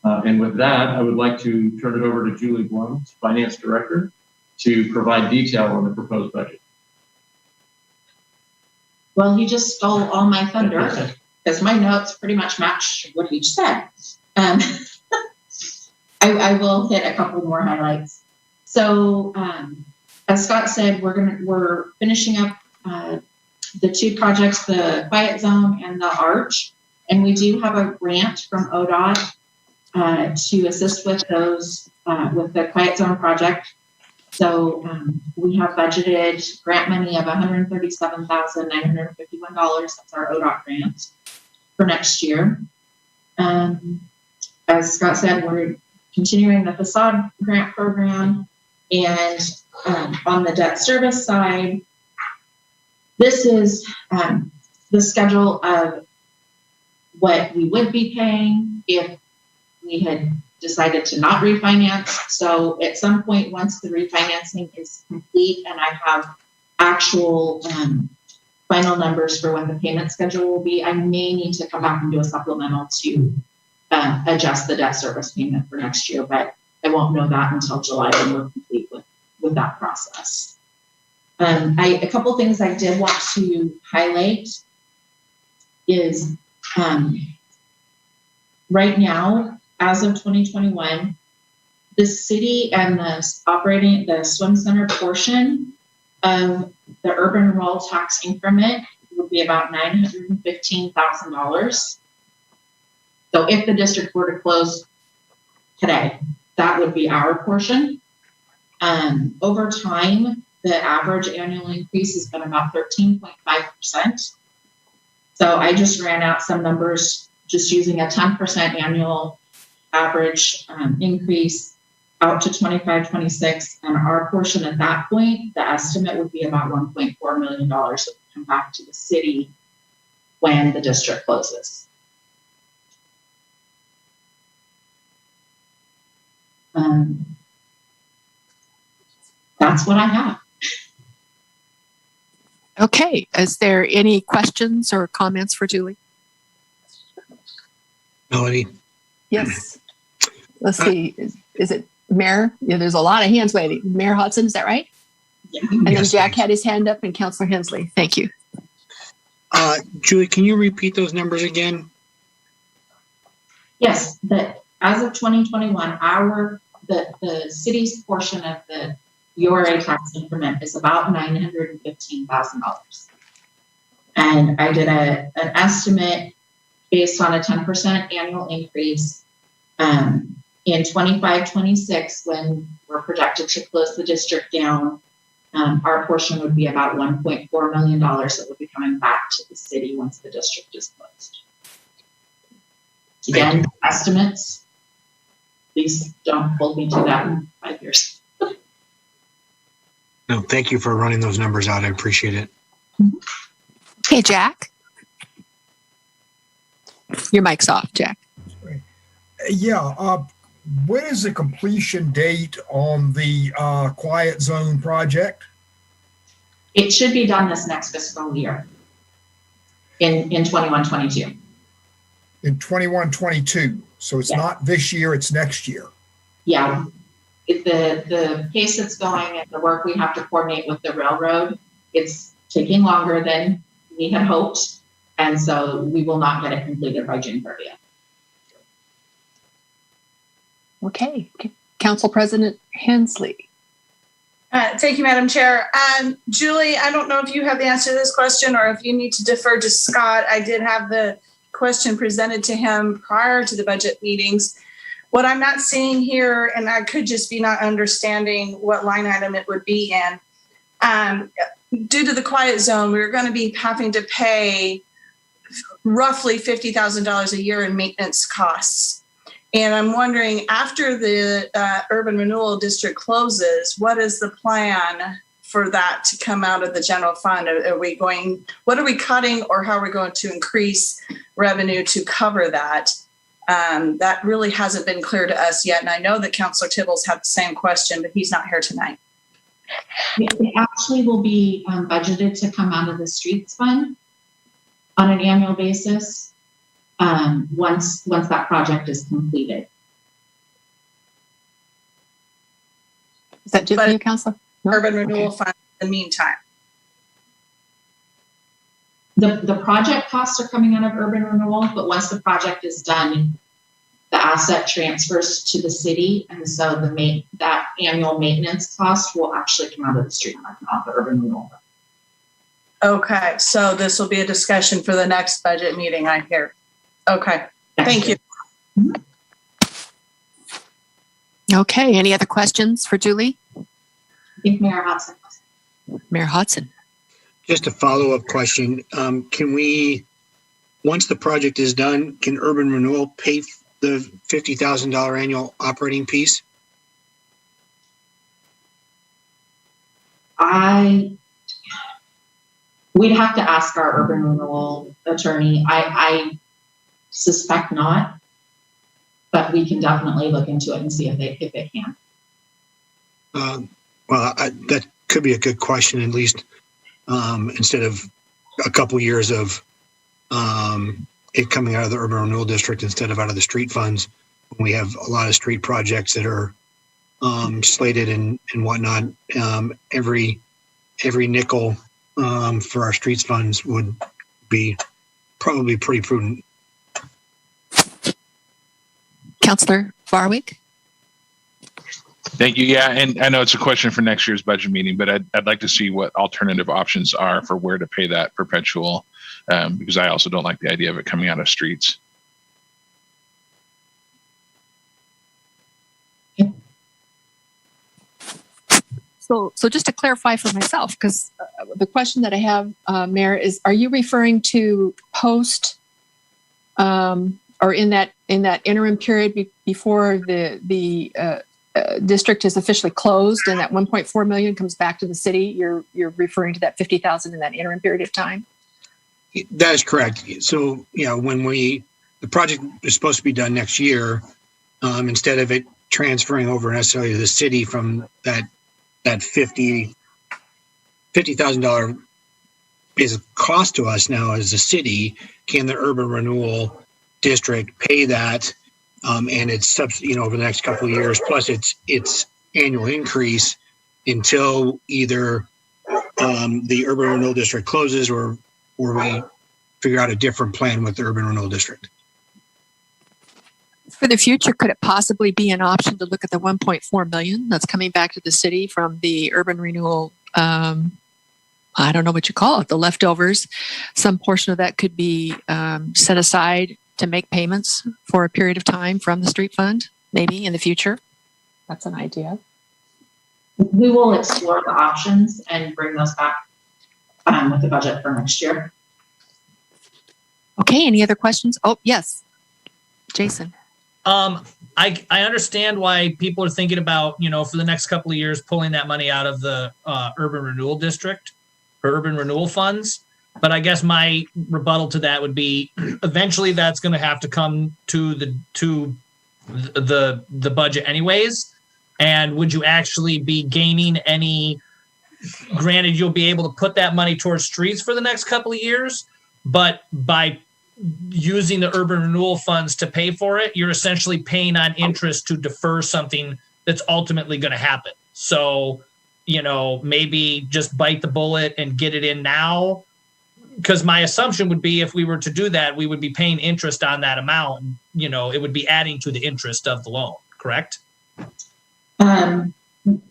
And with that, I would like to turn it over to Julie Blum, Finance Director, to provide detail on the proposed budget. Well, he just stole all my thunder because my notes pretty much match what he said. I will hit a couple more highlights. So, as Scott said, we're finishing up the two projects, the Quiet Zone and the Arch, and we do have a grant from ODOT to assist with those with the Quiet Zone project. So we have budgeted grant money of $137,951. That's our ODOT grant for next year. As Scott said, we're continuing the facade grant program, and on the debt service side, this is the schedule of what we would be paying if we had decided to not refinance. So at some point, once the refinancing is complete and I have actual final numbers for when the payment schedule will be, I may need to come back and do a supplemental to adjust the debt service payment for next year, but I won't know that until July when we're complete with that process. A couple things I did want to highlight is right now, as of 2021, the city and the swim center portion of the urban renewal tax increment would be about $915,000. So if the district were to close today, that would be our portion. Over time, the average annual increase has been about 13.5%. So I just ran out some numbers just using a 10% annual average increase out to 25-26, and our portion at that point, the estimate would be about $1.4 million that would come back to the city when the district closes. That's what I have. Okay, is there any questions or comments for Julie? Melody? Yes. Let's see. Is it Mayor? Yeah, there's a lot of hands waving. Mayor Hodson, is that right? Yeah. And Yes, then Jack thanks. had his hand up and Councilor Hensley. Thank you. Julie, can you repeat those numbers again? Yes, as of 2021, the city's portion of the URA tax increment is about $915,000. And I did an estimate based on a 10% annual increase in 25-26 when we're projected to close the district down. Our portion would be about $1.4 million that would be coming back to the city once the district is closed. Again, estimates. Please don't hold me to that in 5 years. No, thank you for running those numbers out. I appreciate it. Okay, Jack. Your mic's off, Jack. Yeah. When is the completion date on the quiet zone project? It should be done this next fiscal year in 21-22. In 21-22. So it's not this year, it's next year. Yeah. The pace it's going and the work we have to coordinate with the railroad, it's taking longer than we had hoped. And so we will not get it completed by June 30th. Okay. Council President Hensley. Thank you, Madam Chair. Julie, I don't know if you have the answer to this question or if you need to defer to Scott. I did have the question presented to him prior to the budget meetings. What I'm not seeing here, and I could just be not understanding what line item it would be in, due to the quiet zone, we're going to be having to pay roughly $50,000 a year in maintenance costs. And I'm wondering, after the urban renewal district closes, what is the plan for that to come out of the general fund? What are we cutting, or how are we going to increase revenue to cover that? That really hasn't been clear to us yet. And I know that Councilor Tibbles had the same question, but he's not here tonight. It actually will be budgeted to come out of the streets fund on an annual basis once that project is completed. Is that just you, Councilor? No? Urban renewal fund in the meantime. The project costs are coming out of urban renewal, but once the project is done, the asset transfers to the city, and so that annual maintenance cost will actually come out of the street fund, not the urban renewal. Okay, so this will be a discussion for the next budget meeting, I hear. Okay, thank you. Okay, any other questions for Julie? I think Mayor Hodson. Mayor Hodson. Just a follow-up question. Can we, once the project is done, can urban renewal pay the $50,000 annual operating piece? We'd have to ask our urban renewal attorney. I suspect not, but we can definitely look into it and see if it can. That could be a good question, at least instead of a couple years of it coming out of the urban renewal district instead of out of the street funds. We have a lot of street projects that are slated and whatnot. Every nickel for our streets funds would be probably pretty prudent. Councilor Barwick. Thank you. Yeah, and I know it's a question for next year's budget meeting, but I'd like to see what alternative options are for where to pay that perpetual, because I also don't like the idea of it coming out of streets. So just to clarify for myself, because the question that I have, Mayor, is: are you referring to post, or in that interim period before the district is officially closed and that 1.4 million comes back to the city? You're referring to that 50,000 in that interim period of time? That is correct. So, when the project is supposed to be done next year, instead of it transferring over necessarily to the city from that $50,000 is a cost to us now as a city, can the urban renewal district pay that? And it's over the next couple of years, plus its annual increase until either the urban renewal district closes or we figure out a different plan with the urban renewal district. For the future, could it possibly be an option to look at the 1.4 million that's coming back to the city from the urban renewal? I don't know what you call it, the leftovers. Some portion of that could be set aside to make payments for a period of time from the street fund, maybe in the future. That's an idea. We will explore the options and bring those back with the budget for next year. Okay, any other questions? Oh, yes. Jason. I understand why people are thinking about, for the next couple of years, pulling that money out of the urban renewal district or urban renewal funds. But I guess my rebuttal to that would be eventually that's going to have to come to the budget anyways. And would you actually be gaining any? Granted, you'll be able to put that money towards streets for the next couple of years, but by using the urban renewal funds to pay for it, you're essentially paying on interest to defer something that's ultimately going to happen. So, maybe just bite the bullet and get it in now. Because my assumption would be if we were to do that, we would be paying interest on that amount. And, it would be adding to the interest of the loan, correct?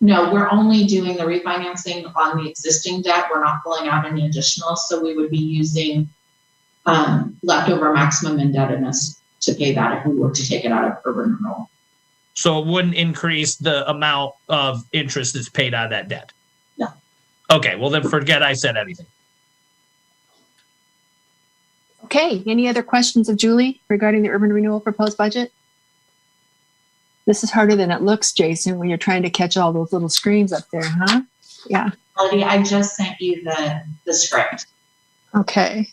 No, we're only doing the refinancing on the existing debt. We're not pulling out any additional. So we would be using leftover maximum indebtedness to pay that if we were to take it out of urban renewal. So it wouldn't increase the amount of interest that's paid on that debt? No. Okay, well then forget I said anything. Okay, any other questions of Julie regarding the urban renewal proposed budget? This is harder than it looks, Jason, when you're trying to catch all those little screens up there, huh? Yeah. Melody, I just sent you the script. Okay.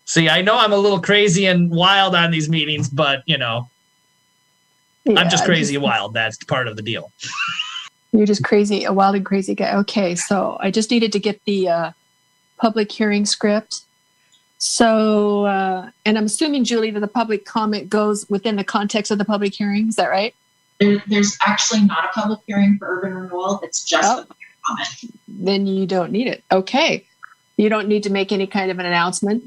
See, I know I'm a little crazy and wild on these meetings, but I'm just crazy and wild. That's part of the deal. You're just crazy, a wild and crazy guy. Okay, so I just needed to get the public hearing script. So, and I'm assuming, Julie, that the public comment goes within the context of the public hearing. Is that right? There's actually not a public hearing for urban renewal. It's just a public comment. Then you don't need it. Okay. You don't need to make any kind of an announcement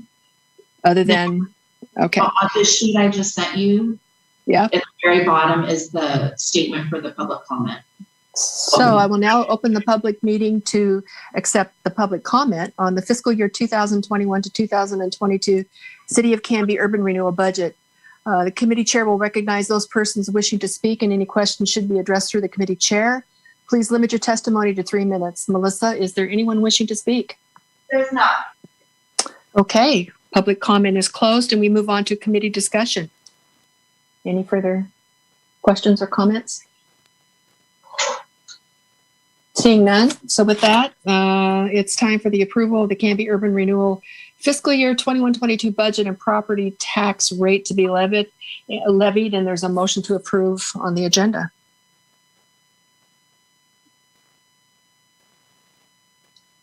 other than, okay. On the sheet I just sent you, yeah, at the very bottom is the statement for the public comment. So I will now open the public meeting to accept the public comment on the fiscal year 2021 to 2022 City of Canby Urban Renewal Budget. The committee chair will recognize those persons wishing to speak, and any questions should be addressed through the committee chair. Please limit your testimony to 3 minutes. Melissa, is there anyone wishing to speak? There's not. Okay, public comment is closed and we move on to committee discussion. Any further questions or comments? Seeing none. So with that, it's time for the approval of the Canby Urban Renewal fiscal year 21-22 budget and property tax rate to be levied, and there's a motion to approve on the agenda.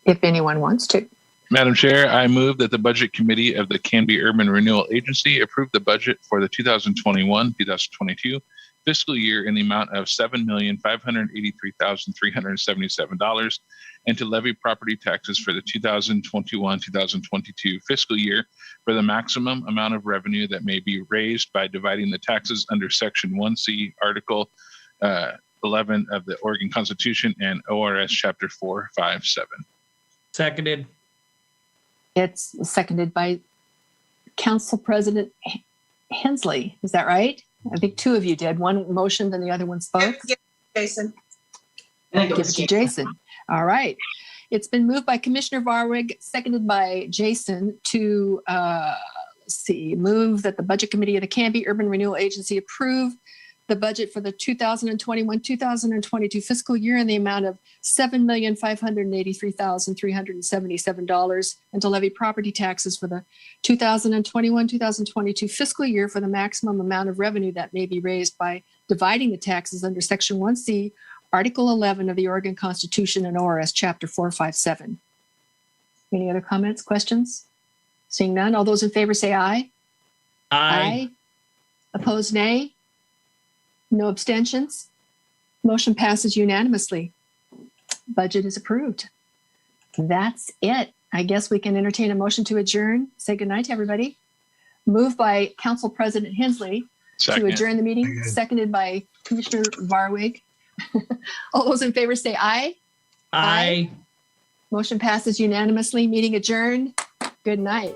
If anyone wants to. Madam Chair, I move that the Budget Committee of the Canby Urban Renewal Agency approve the budget for the 2021-2022 fiscal year in the amount of $7,583,377 and to levy property taxes for the 2021-2022 fiscal year for the maximum amount of revenue that may be raised by dividing the taxes under Section 1C, Article 11 of the Oregon Constitution and ORS Chapter 457. Seconded. It's seconded by Council President Hensley. Is that right? I think two of you did. One motioned and the other one spoke. Jason. Give it to Jason. All right. It's been moved by Commissioner Varwig, seconded by Jason to move that the Budget Committee of the Canby Urban Renewal Agency approve the budget for the 2021-2022 fiscal year in the amount of $7,583,377 and to levy property taxes for the 2021-2022 fiscal year for the maximum amount of revenue that may be raised by dividing the taxes under Section 1C, Article 11 of the Oregon Constitution and ORS Chapter 457. Any other comments, questions? Seeing none, all those in favor say aye. Aye. Opposed, nay. No abstentions. Motion passes unanimously. Budget is approved. That's it. I guess we can entertain a motion to adjourn. Say goodnight to everybody. Moved by Council President Hensley to adjourn the meeting. Seconded by Commissioner Varwig. All those in favor say aye. Aye. Motion passes unanimously. Meeting adjourned. Good night.